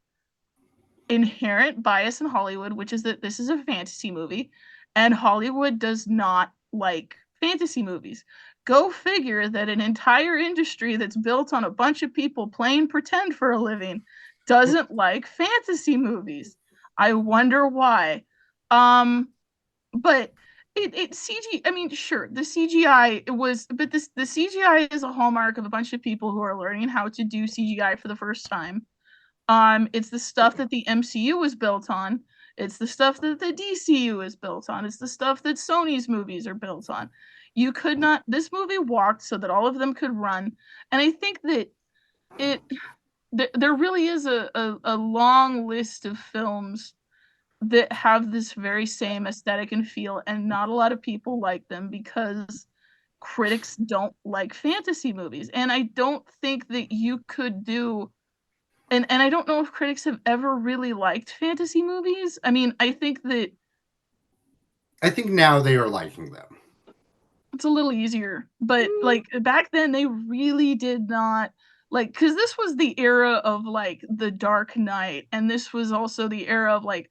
inherent bias in Hollywood, which is that this is a fantasy movie, and Hollywood does not like fantasy movies. Go figure that an entire industry that's built on a bunch of people playing pretend for a living doesn't like fantasy movies. I wonder why. But it CG. I mean, sure, the CGI but the CGI is a hallmark of a bunch of people who are learning how to do CGI for the first time. It's the stuff that the MCU was built on. It's the stuff that the DCU is built on. It's the stuff that Sony's movies are built on. This movie walked so that all of them could run. And I think that there really is a long list of films that have this very same aesthetic and feel, and not a lot of people like them because critics don't like fantasy movies. And I don't think that you could do... And I don't know if critics have ever really liked fantasy movies. I mean, I think now they are liking them. It's a little easier, but like back then they really did not like, because this was the era of like the Dark Knight, and this was also the era of like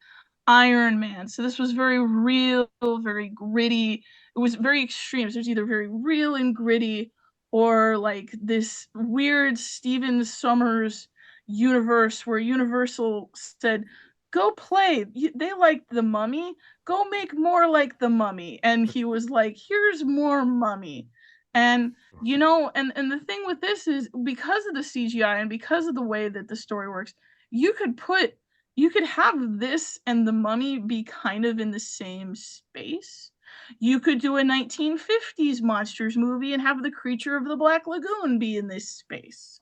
Iron Man. So this was very real, very gritty. It was very extreme. So it was either very real and gritty, or like this weird Stephen Sommers universe where Universal said, go play. They liked The Mummy. Go make more like The Mummy. And he was like, here's more Mummy. And, you know, and the thing with this is because of the CGI and because of the way that the story works, you could have this and The Mummy be kind of in the same space. You could do a 1950s monsters movie and have the Creature of the Black Lagoon be in this space.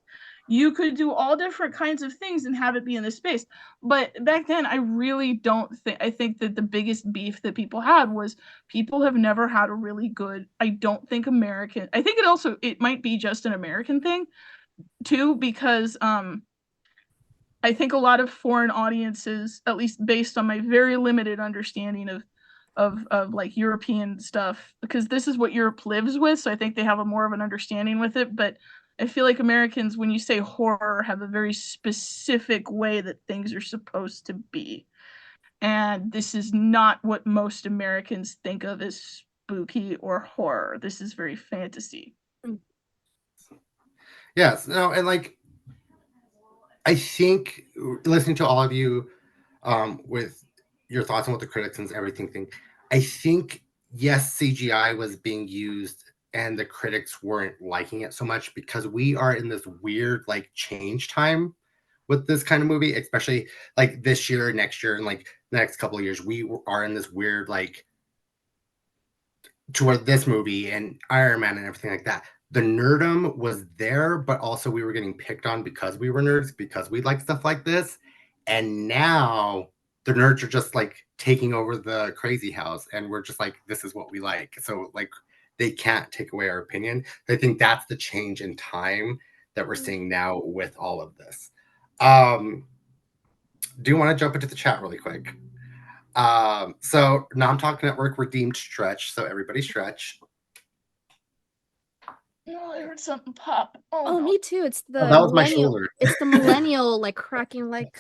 You could do all different kinds of things and have it be in this space. But back then, I really don't think, I think that the biggest beef that people had was people have never had a really good, I don't think American, I think it might be just an American thing too, because I think a lot of foreign audiences, at least based on my very limited understanding of like European stuff, because this is what Europe lives with, so I think they have a more of an understanding with it. But I feel like Americans, when you say horror, have a very specific way that things are supposed to be. And this is not what most Americans think of as spooky or horror. This is very fantasy. Yes, no, and like I think listening to all of you with your thoughts on what the critics and everything think, I think yes, CGI was being used and the critics weren't liking it so much because we are in this weird like change time with this kind of movie, especially like this year, next year, and like the next couple of years. We are in this weird like toward this movie and Iron Man and everything like that. The nerdum was there, but also we were getting picked on because we were nerds, because we like stuff like this. And now the nerds are just like taking over the crazy house, and we're just like, this is what we like. So like they can't take away our opinion. I think that's the change in time that we're seeing now with all of this. Do you want to jump into the chat really quick? So Nom Talk Network redeemed stretch, so everybody stretch. Oh, I heard something pop. Oh, no. Me too. It's the that was my millennial. shoulder. It's the millennial like cracking like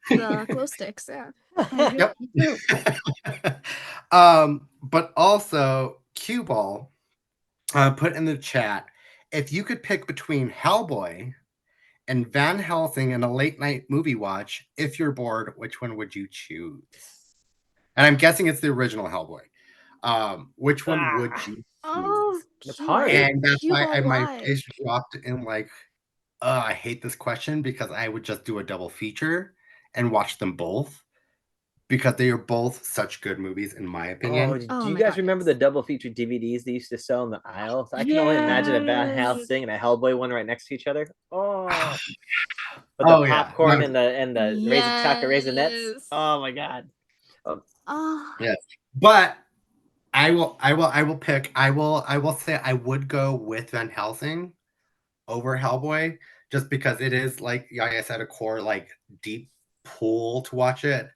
the glow sticks. Yeah. Yep. But also Cue Ball put in the chat, if you could pick between Hellboy and Van Helsing in a late night movie watch, if you're bored, which one would you choose? And I'm guessing it's the original Hellboy. Which one would you choose? Oh, That's hard. And that's Cue why Ball, my why? face dropped in like, I hate this question because I would just do a double feature and watch them both because they are both such good movies in my opinion. Oh, do Oh you my guys God, remember yes. the double feature DVDs they used to sell in the aisle? I can only imagine a Van Yes. Helsing and a Hellboy one right next to each other. Oh, with Oh, the yeah. popcorn No. and the raisin chocolate raisinets. Yes. Oh my God. Oh, Yes. But I will say I would go with Van Helsing over Hellboy just because it is like I said, a core like deep pull to watch it.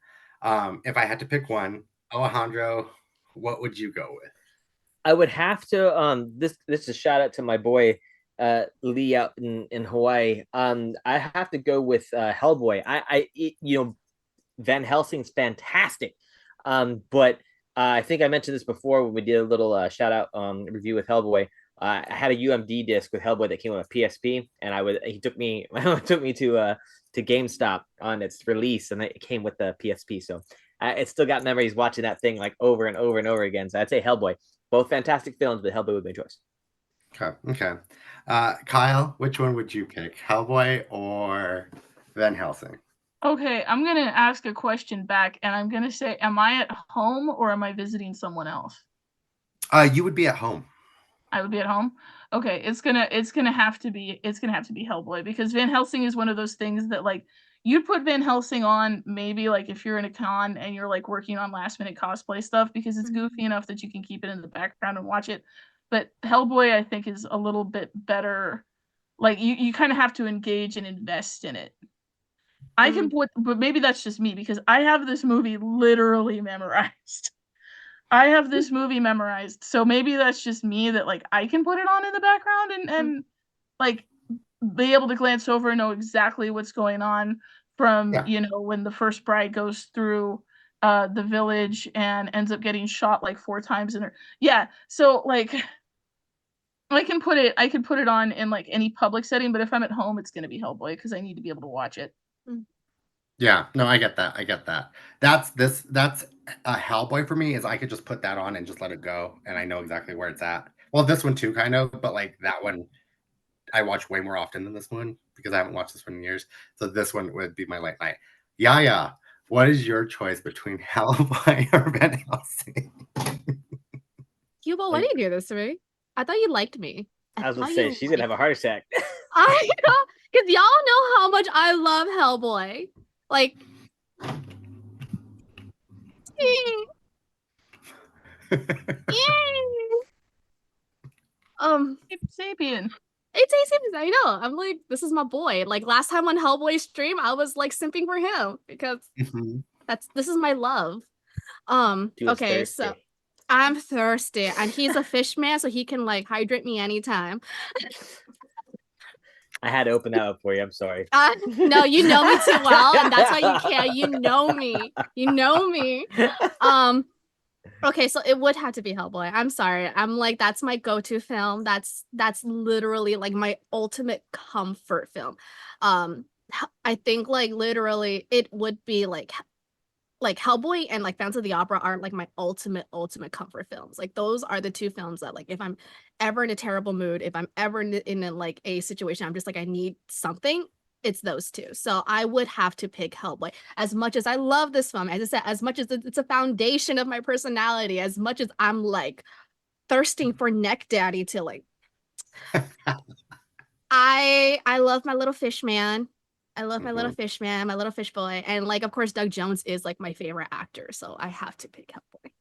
If I had to pick one, Alejandro, what would you go with? I would have to this is a shout out to my boy Lee out in Hawaii. I have to go with Hellboy. Van Helsing's fantastic. But I think I mentioned this before when we did a little shout out review with Hellboy. I had a UMD disc with Hellboy that came with a PSP, and he took me to GameStop on its release, and it came with the PSP. So it still got memories watching that thing like over and over and over again. So I'd say Hellboy. Both fantastic films, but Hellboy would be my choice. Okay. Kyle, which one would you pick? Hellboy or Van Helsing? Okay, I'm going to ask a question back, and I'm going to say, am I at home or am I visiting someone else? You would be at home. I would be at home. Okay, it's gonna have to be Hellboy, because Van Helsing is one of those things that like you'd put Van Helsing on maybe like if you're in a con and you're like working on last minute cosplay stuff because it's goofy enough that you can keep it in the background and watch it. But Hellboy I think is a little bit better. Like you kind of have to engage and invest in it. I can put, but maybe that's just me because I have this movie literally memorized. So maybe that's just me that like I can put it on in the background and like be able to glance over and know exactly what's going on from when the first bride goes through the village and ends up getting shot like 4 times in her. Yeah, so like I can put it on in like any public setting, but if I'm at home it's going to be Hellboy because I need to be able to watch it. Yeah, no, I get that. I get that. That's a Hellboy for me is I could just put that on and just let it go and I know exactly where it's at. Well, this one too, kind of, but like that one I watch way more often than this one because I haven't watched this one in years. So this one would be my late night. Yaya, what is your choice between Hellboy or Van Helsing? Cuba, why do you do this to me? I thought you liked me. I was gonna thought say you she's gonna have a heart attack. I know, because y'all know how much I love Hellboy. Like, Sapien. it's ACMs, I know. I'm like, this is my boy. Like last time on Hellboy stream, I was like simping for him because Mhm. this is my love. She was Okay, thirsty. so I'm thirsty, and he's a fish man, so he can like hydrate me anytime. I had to open that up for you. I'm sorry. No, you know me too well, and that's why you can't. You know me. You know me. Okay, so it would have to be Hellboy. I'm sorry. I'm like, that's my go-to film. That's literally like my ultimate comfort film. I think like literally it would be like Hellboy and like Phantom of the Opera are like my ultimate comfort films. Like those are the two films that like if I'm ever in a terrible mood, if I'm ever in a, like a situation, I'm just like I need something. It's those two. So I would have to pick Hellboy. As much as I love this film, as I said, as much as it's a foundation of my personality, as much as I'm like thirsting for Neck Daddy to like, I love my little fish man. I love my little fish man, my little fish boy. And like, of course, Doug Jones is like my favorite actor. So I have to pick Hellboy.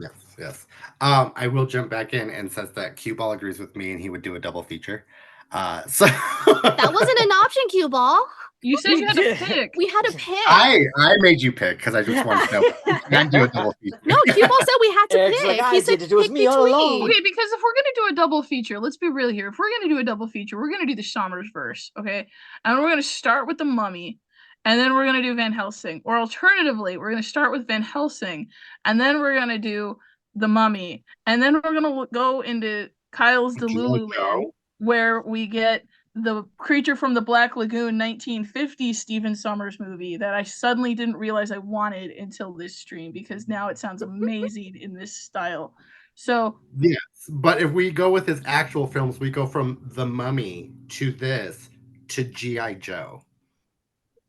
Yes, yes. I will jump back in and says that Cue Ball agrees with me and he would do a double feature. So That wasn't an option, Cue Ball. You said you had to pick. We had to pick. I made you pick because I just wanted to know. Can do a double feature. No, Cue Ball said we had to Eric's pick. like, I He said did it. It was pick me all between. along. Okay, because if we're gonna do a double feature, let's be real here. If we're gonna do a double feature, we're gonna do the Sommers verse, okay? And we're gonna start with the Mummy, and then we're gonna do Van Helsing. Or alternatively, we're gonna start with Van Helsing, and then we're gonna do the Mummy, and then we're gonna go into Kyle's Delulu Land, where we get the Creature from the Black Lagoon 1950 Stephen Sommers movie that I suddenly didn't realize I wanted until this stream because now it sounds amazing in this style. So yes, but if we go with his actual films, we go from The Mummy to this to G.I. Joe.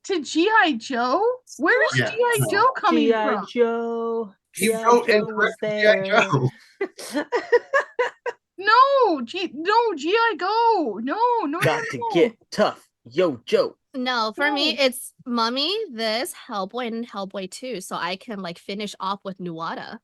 To G.I. Joe? Where is Yeah. G.I. Joe coming G.I. from? Joe. He's G.I. so Joe was incorrect, G.I. there. Joe. No, G.I. Go. No. Got to get tough. Yo, Joe. No, for me, No. it's Mummy, this, Hellboy, and Hellboy 2. So I can like finish off with Nuada.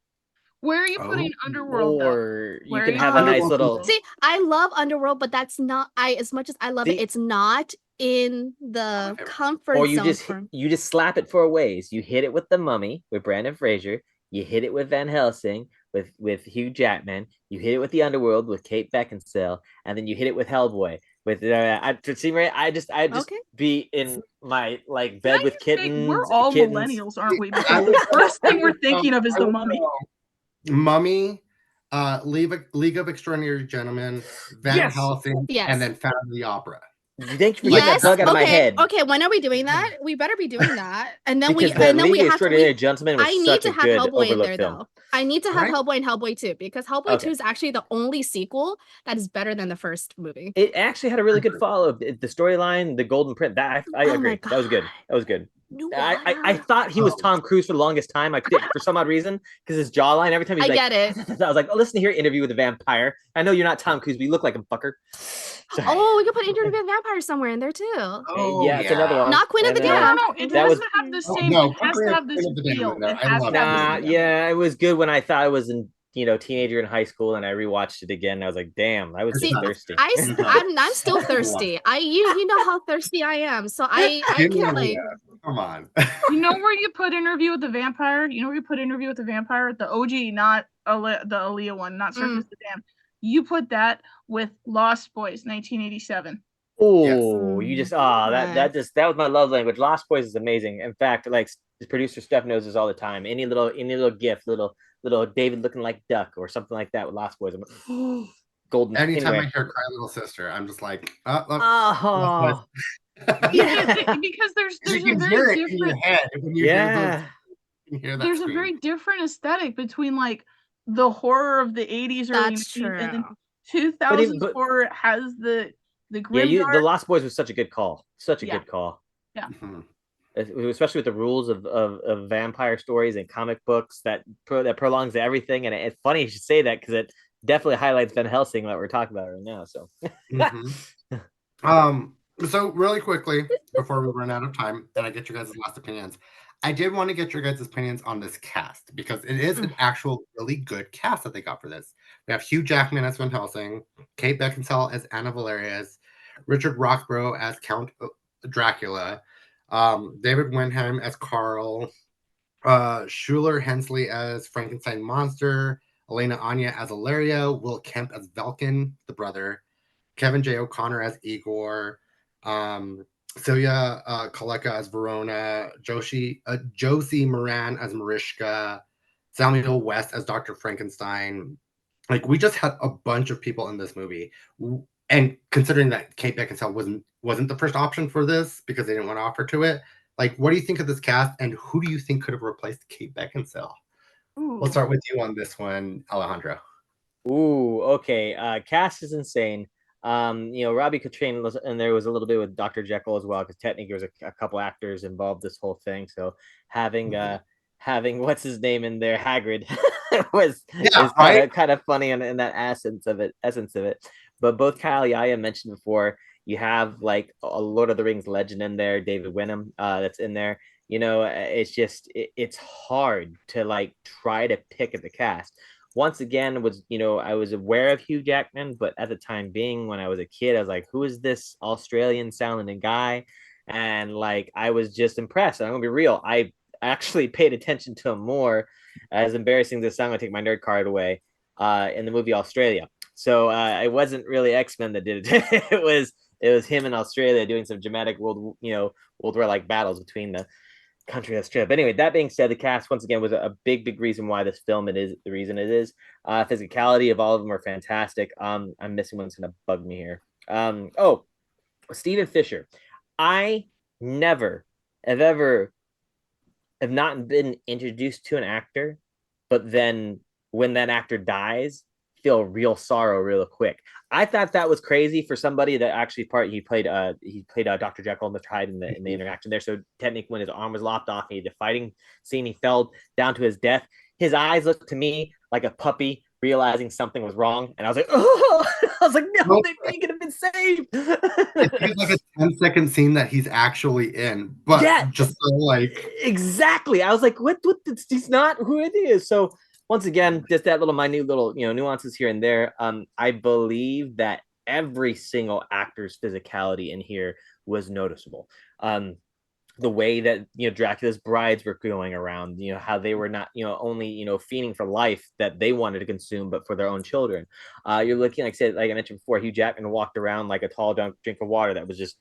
Where are you putting Underworld though? Or you Where can are have you a nice putting little. Underworld? See, I love Underworld, but that's not as much as I love it, See? it's not in the favorite. comfort Or you zone just for you just slap it four ways. You hit it with the Mummy with Brandon Fraser. You hit it with Van Helsing with Hugh Jackman. You hit it with the Underworld with Kate Beckinsale, and then you hit it with Hellboy. With I just Okay. be in my like Can I bed with just say, kittens. we're all kittens. millennials, aren't we? I Because would the first thing we're go- thinking of is I the would Mummy. go Mummy, League of Extraordinary Gentlemen, Van Yes. Helsing, Yes. and then Phantom of the Opera. Thank you for getting that Yes. bug out of my Okay. head. Okay. When are we doing that? We better be doing that. And then Because we the and then we League of have to. Extraordinary Gentlemen was I need such to a have good Hellboy in overlooked there film. though. I need to have Right? Hellboy and Hellboy 2 because Hellboy Okay. 2 is actually the only sequel that is better than the first movie. It actually had a really good follow. The storyline, the Golden Print. That I Oh my agree. That was good. God. That was good. I Nuada. thought he was Oh. Tom Cruise for the longest time. I couldn't for some odd reason because his jawline every time he's I like, get it. I was like, oh, listen here, Interview with a Vampire. I know you're not Tom Cruise, but you look like him, fucker. Sorry. Oh, we could put Interview with a Vampire somewhere in there too. Oh, yeah, it's another one. Not Queen of the And, Damned. No, it That has was- to have the Oh, same. no, It has to have this Queen of the Damned feel. in there. It I has love to have that. this Nah, yeah, it was good when I thought I was in teenager in high school, and I rewatched it again. And I was like, damn, I was See, getting thirsty. I'm still thirsty. You know how thirsty I am. So I can like Come on. You know where you put Interview with the Vampire? You know where you put Interview with the Vampire? The OG, not the Aaliyah one, not Circus the Damned. You put that with Lost Boys, 1987. Oh, you just Yes. that was my love language. Lost Boys is amazing. In fact, like the producer Steph knows this all the time. Any little gift, little David looking like Duck or something like that with Lost Boys. I'm like, golden. Anytime Anyway. I hear Cry Little Sister, I'm just like, Oh, Because there's You a can very hear it in your different head when you hear those. Yeah. You hear that there's a scream. very different aesthetic between like the horror of the 80s, early That's 90s, and then true. 2000s but horror has the yeah, grimdark. the Lost Boys was such a good call. Such a Yeah. good call. Yeah. Mhm. Especially with the rules of vampire stories and comic books that prolongs everything. And it's funny you should say that because it definitely highlights Van Helsing that we're talking about right now. So Mhm. So really quickly before we run out of time and I get your guys' last opinions, I did want to get your guys' opinions on this cast because it is an actual really good cast that they got for this. We have Hugh Jackman as Van Helsing, Kate Beckinsale as Anna Valerius, Richard Roxburgh as Count Dracula, David Wenham as Carl, Schuler Hensley as Frankenstein Monster, Elena Anya as Ilaria, Will Kemp as Velkin, the brother, Kevin J. O'Connor as Igor, Celia Kaleka as Verona, Josie Moran as Mariska, Samuel West as Dr. Frankenstein. Like we just had a bunch of people in this movie, and considering that Kate Beckinsale wasn't the first option for this because they didn't want to offer to it. Like, what do you think of this cast, and who do you think could have replaced Kate Beckinsale? We'll start with you on this one, Alejandro. Ooh, okay. Cast is insane. Robbie Coltrane was, and there was a little bit with Dr. Jekyll as well, because technically there was a couple actors involved this whole thing. So having what's his name in there, Hagrid, is kind of funny in that essence of it. But both Kyle Yaya mentioned before, you have like a Lord of the Rings legend in there, David Wenham, that's in there. It's just it's hard to like try to pick at the cast. Once again, I was aware of Hugh Jackman, but at the time being, when I was a kid, I was like, who is this Australian sounding guy? And like I was just impressed. I'm gonna be real, I actually paid attention to him more. As embarrassing as this sound, I'm gonna take my nerd card away, in the movie Australia. So it wasn't really X-Men that did it. it was him in Australia doing some dramatic World War like battles between the country that's true. But anyway, that being said, the cast once again was a big reason why this film it is the reason it is. Physicality of all of them are fantastic. I'm missing one that's gonna bug me here. Stephen Fisher. I never have not been introduced to an actor, but then when that actor dies, feel real sorrow real quick. I thought that was crazy for somebody that actually he played Dr. Jekyll and Mr. Hyde in the interaction there. So technically, when his arm was lopped off, he had the fighting scene, he fell down to his death. His eyes looked to me like a puppy realizing something was wrong, and I was like, oh, I was like, no, they could have been saved. It's like a 10-second scene that he's actually in, but Yeah, just so like exactly. I was like, what? He's not who it is. So once again, just that little minute little nuances here and there. I believe that every single actor's physicality in here was noticeable. The way that Dracula's brides were going around, how they were not only fiending for life that they wanted to consume, but for their own children. You're looking, like I said, like I mentioned before, Hugh Jackman walked around like a tall drink of water that was just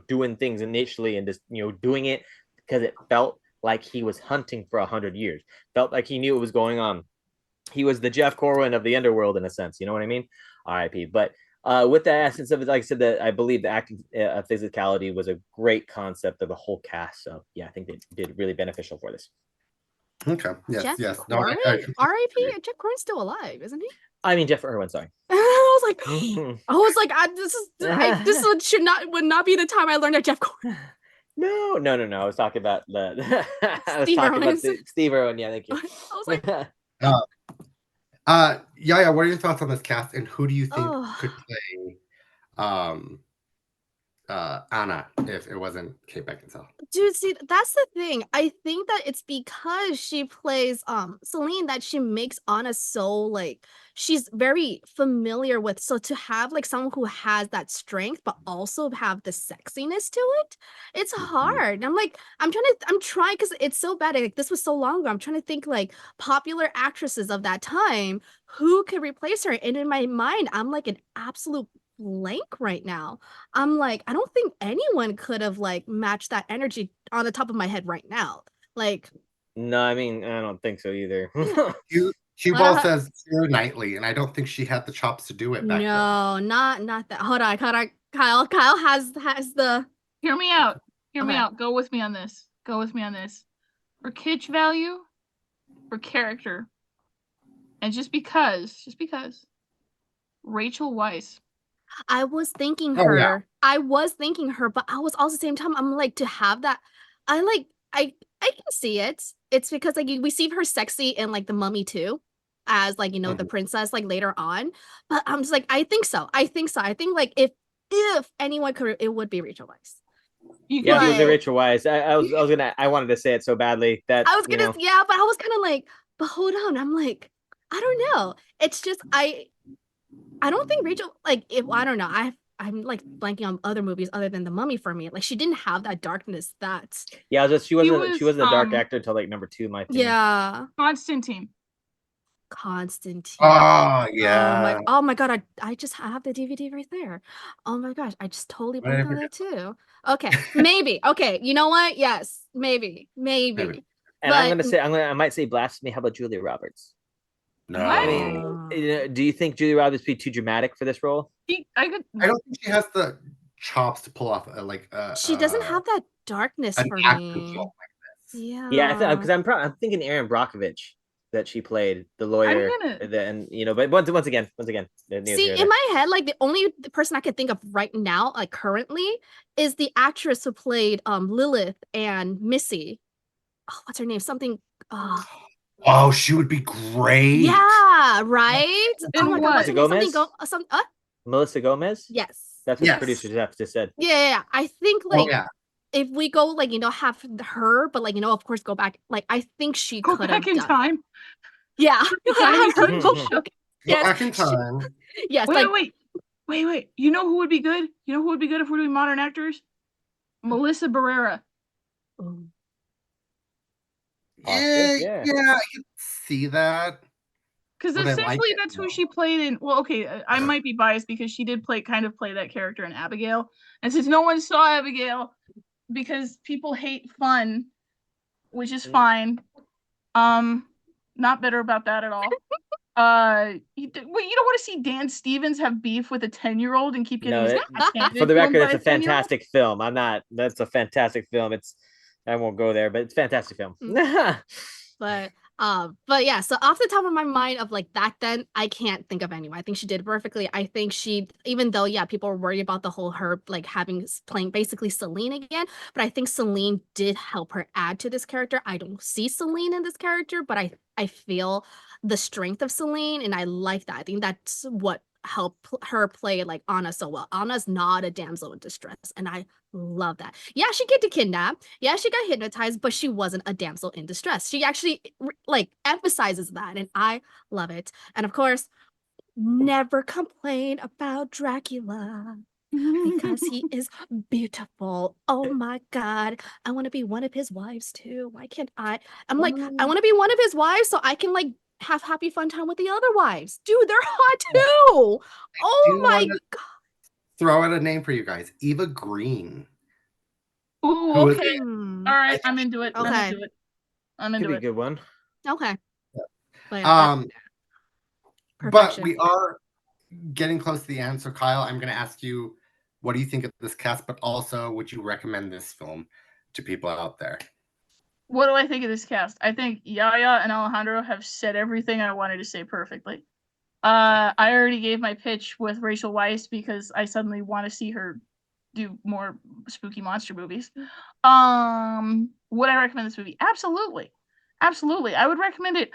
doing things initially and just doing it because it felt like he was hunting for 100 years. Felt like he knew what was going on. He was the Jeff Corwin of the underworld in a sense. You know what I mean? R.I.P. But with the essence of it, like I said, that I believe the acting physicality was a great concept of the whole cast. So yeah, I think they did really beneficial for this. Okay. Yes. Jeff yes. Corwin? R.I.P. Jeff Corwin's still alive, isn't he? I mean, Jeff Irwin. Sorry. I was like, this would not be the time I learned that Jeff Corwin. No. I was talking about Steve Irwin. Yeah, thank you. I was like, Yaya, what are your thoughts on this cast, and who do you think could play Anna if it wasn't Kate Beckinsale? Dude, see, that's the thing. I think that it's because she plays Celine that she makes Anna so like she's very familiar with. So to have like someone who has that strength but also have the sexiness to it, it's hard. I'm trying because it's so bad. Like this was so long ago. I'm trying to think like popular actresses of that time who could replace her. And in my mind, I'm like an absolute blank right now. I'm like, I don't think anyone could have like matched that energy on the top of my head right now. Like, no, I mean, I don't think so either. Hugh Ball says Keira Knightley, and I don't think she had the chops to do it back then. No, not that. Hold on. Kyle has the Hear me out. Hear me Okay. out. Go with me on this. Go with me on this. For kitsch value, for character, and just because, Rachel Weisz. I was thinking Oh, yeah. her. I was thinking her, but I was also at the same time, I'm like, to have that. I like, I can see it. It's because like we see her sexy in like the Mummy too, as like the princess like later on. But I'm just like, I think so. I think so. I think like if anyone could, it would be Rachel Weisz. You Yeah, could if it was a But- Rachel Weisz, I wanted to say it so badly that I was gonna, yeah, but I was kind of like, but hold on. I'm like, I don't know. It's just I don't think Rachel like if I don't know. I'm like blanking on other movies other than The Mummy for me. Like she didn't have that darkness that yeah, she was, wasn't a dark actor until like number 2, in my opinion. yeah. Constantine. Constantine. Oh, yeah. Oh my god, I just have the DVD right there. Oh my gosh, I just totally Why did I blanked on that too. Okay, maybe. Okay, you know what? Yes, maybe. Maybe. And I'm But gonna say I might say blasphemy. How about Julia Roberts? No. What? I mean, do you think Julia Roberts would be too dramatic for this role? I could. I don't think she has the chops to pull off she doesn't have that darkness an for active me. role like this. Yeah. Yeah, I think because I'm thinking Aaron Brockovich that she played the lawyer, and but once again, See, in my head, like the person I could think of right now, like currently, is the actress who played Lilith and Missy. Oh, what's her name? Something. Oh, she would be great. Yeah, right. In Oh my god, what? what's her name? Something Gomez? Melissa Gomez? Yes. That's what Yes. the producers have just said. Yeah. I think Oh, like yeah. if we go like have her, but like of course go back. Like I think she Go could have back in done. time. Yeah, Time have her machine. go Mhm. back. Go Yes, back in time. yes, Wait. You know who would be good? You know who would be good if we're doing modern actors? Melissa Barrera. Yeah, I can see that. Because Would I essentially like it? that's who No. she played in. Well, okay, I might be biased because she did play that character in Abigail. And since no one saw Abigail, because people hate fun, which is fine. Not bitter about that at all. You don't want to see Dan Stevens have beef with a 10-year-old and keep getting No, his ass handed for the to him record, by it's a 10-year-old? fantastic film. That's a fantastic film. I won't go there, but it's a fantastic film. But yeah, so off the top of my mind of like back then, I can't think of anyone. I think she did perfectly. I think even though people were worried about the whole her like playing basically Celine again, but I think Celine did help her add to this character. I don't see Celine in this character, but I feel the strength of Celine, and I like that. I think that's what helped her play like Anna so well. Anna's not a damsel in distress, and I love that. Yeah, she get kidnapped. Yeah, she got hypnotized, but she wasn't a damsel in distress. She actually like emphasizes that, and I love it. And of course, never complain about Dracula because he is beautiful. Oh my god, I want to be one of his wives too. Why can't I? I'm like, I want to be one of his wives so I can like have happy fun time with the other wives. Dude, they're hot too. Oh my god. Throw out a name for you guys. Eva Green. Ooh, Who is okay. All right, I'm into it. Okay. I'm into it. I'm Could into be a it. good one. Okay. But yeah, But perfection. we are getting close to the end. So, Kyle, I'm going to ask you, what do you think of this cast? But also, would you recommend this film to people out there? What do I think of this cast? I think Yaya and Alejandro have said everything I wanted to say perfectly. I already gave my pitch with Rachel Weisz because I suddenly want to see her do more spooky monster movies. Would I recommend this movie? Absolutely. I would recommend it.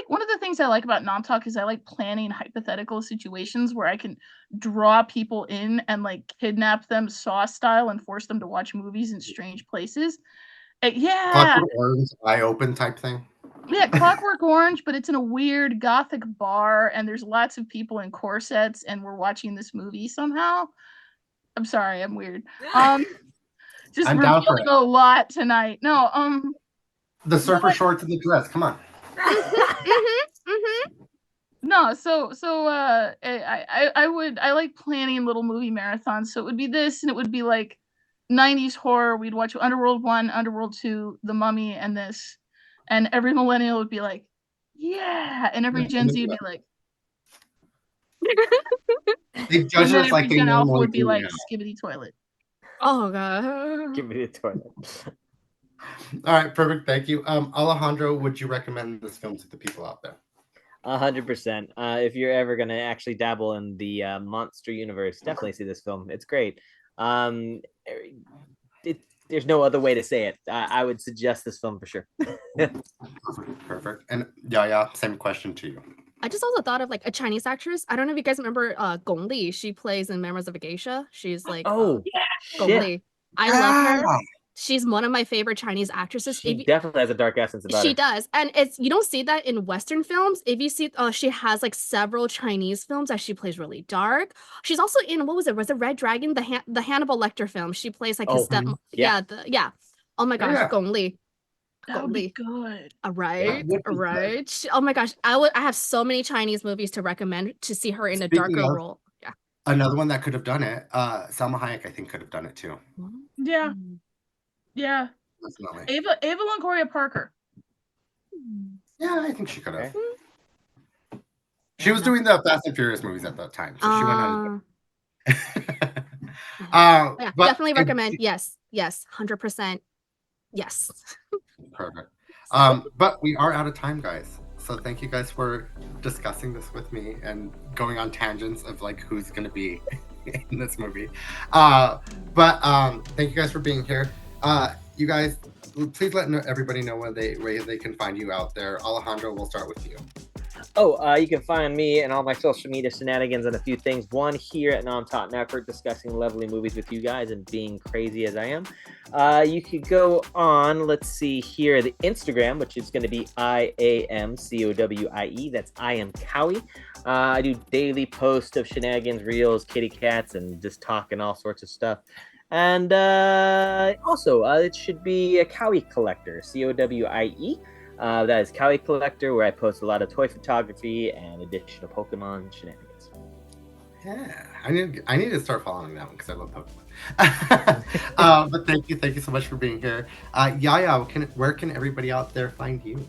One of the things I like about Nom Talk is I like planning hypothetical situations where I can draw people in and like kidnap them Saw style and force them to watch movies in strange places. Yeah. Clockwork Orange, eye open type thing. Yeah, Clockwork Orange, but it's in a weird gothic bar, and there's lots of people in corsets, and we're watching this movie somehow. I'm sorry, I'm weird. Just I'm down for revealing a lot tonight. No, the surfer shorts and the dress. Come on. No, I like planning little movie marathons. So it would be this, and it would be like 90s horror. We'd watch Underworld 1, Underworld 2, The Mummy, and this. And every millennial would be like, yeah. And every Gen Z would be like, They and judge then us like every they Gen Alpha normally would be do like, now. skibbity toilet. Oh god. Give me the toilet. All right, perfect. Thank you. Alejandro, would you recommend this film to the people out there? 100%. If you're ever gonna actually dabble in the monster universe, definitely see this film. It's great. There's no other way to say it. I would suggest this film for sure. Perfect. And yeah, same question to you. I just also thought of like a Chinese actress. I don't know if you guys remember Gong Li. She plays in Memoirs of a Geisha. She's like Gong shit. Li. I love her. She's one of my favorite Chinese actresses. She definitely has a dark essence about her. She does, and you don't see that in Western films. If you see, she has like several Chinese films that she plays really dark. She's also in what was it? Was it Red Dragon? The Hannibal Lecter film. She plays like his step. Yeah. Oh my gosh, Gong Li. That would be good. Right. Oh my gosh, I have so many Chinese movies to recommend to see her in a darker role. Yeah. Another one that could have done it. Salma Hayek, I think, could have done it too. Yeah. Yeah. Definitely. Ava Longoria Parker. Yeah, I think she could have. She was doing the Fast and Furious movies at that time, so she went on. Yeah, definitely recommend. Yes, 100%. Yes. Perfect. But we are out of time, guys. So thank you guys for discussing this with me and going on tangents of like who's going to be in this movie. But thank you guys for being here. You guys, please let everybody know where they can find you out there. Alejandro, we'll start with you. You can find me and all my social media shenanigans and a few things. One, here at Nom Talk Network, discussing lovely movies with you guys and being crazy as I am. You could go on, let's see here, the Instagram, which is going to be IAMCOWIE. That's I am Cowie. I do daily posts of shenanigans, reels, kitty cats, and just talking all sorts of stuff. And also, it should be a Cowie Collector, COWIE. That is Cowie Collector, where I post a lot of toy photography and additional Pokemon shenanigans. Yeah, I need to start following that one because I love Pokemon. But thank you so much for being here. Yaya, where can everybody out there find you?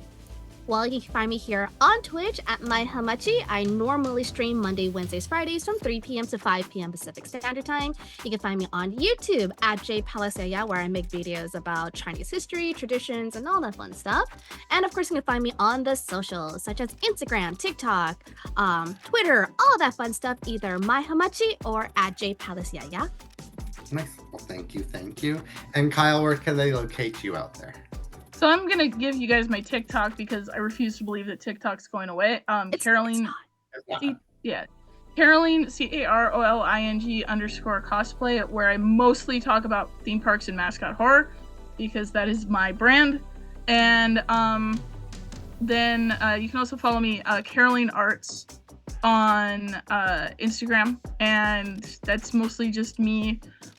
Well, you can find me here on Twitch at myhamachi. I normally stream Monday, Wednesdays, Fridays from 3 p.m. to 5 p.m. Pacific Standard Time. You can find me on YouTube at Jade Palace Yaya, where I make videos about Chinese history, traditions, and all that fun stuff. And of course, you can find me on the socials, such as Instagram, TikTok, Twitter, all that fun stuff, either myhamachi or at Jade Palace Yaya. Nice. Well, thank you. And Kyle, where can they locate you out there? So I'm gonna give you guys my TikTok because I refuse to believe that TikTok's going away. Caroline, Caroline CAROLING _cosplay, where I mostly talk about theme parks and mascot horror because that is my brand. And then you can also follow me, Caroline Arts, on Instagram, and that's mostly just me.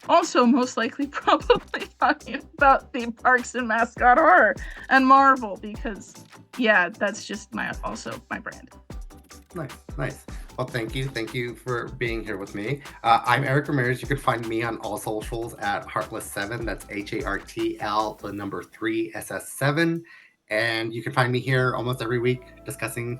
Also, most likely, probably talking about theme parks and mascot horror and Marvel because, yeah, that's just my brand. Nice. Well, thank you for being here with me. I'm Erric Ramirez. You can find me on all socials at Heartless7. That's HARTL, the number 3 SS7. And you can find me here almost every week discussing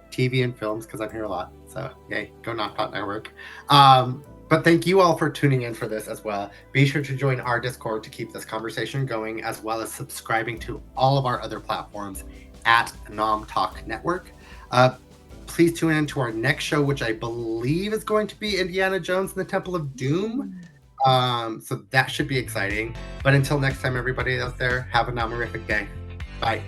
TV and films because I'm here a lot. So, yay, go Nom Talk Network. But thank you all for tuning in for this as well. Be sure to join our Discord to keep this conversation going, as well as subscribing to all of our other platforms at Nom Talk Network. Please tune in to our next show, which I believe is going to be Indiana Jones and the Temple of Doom. So that should be exciting. But until next time, everybody out there, have a nomorific day. Bye.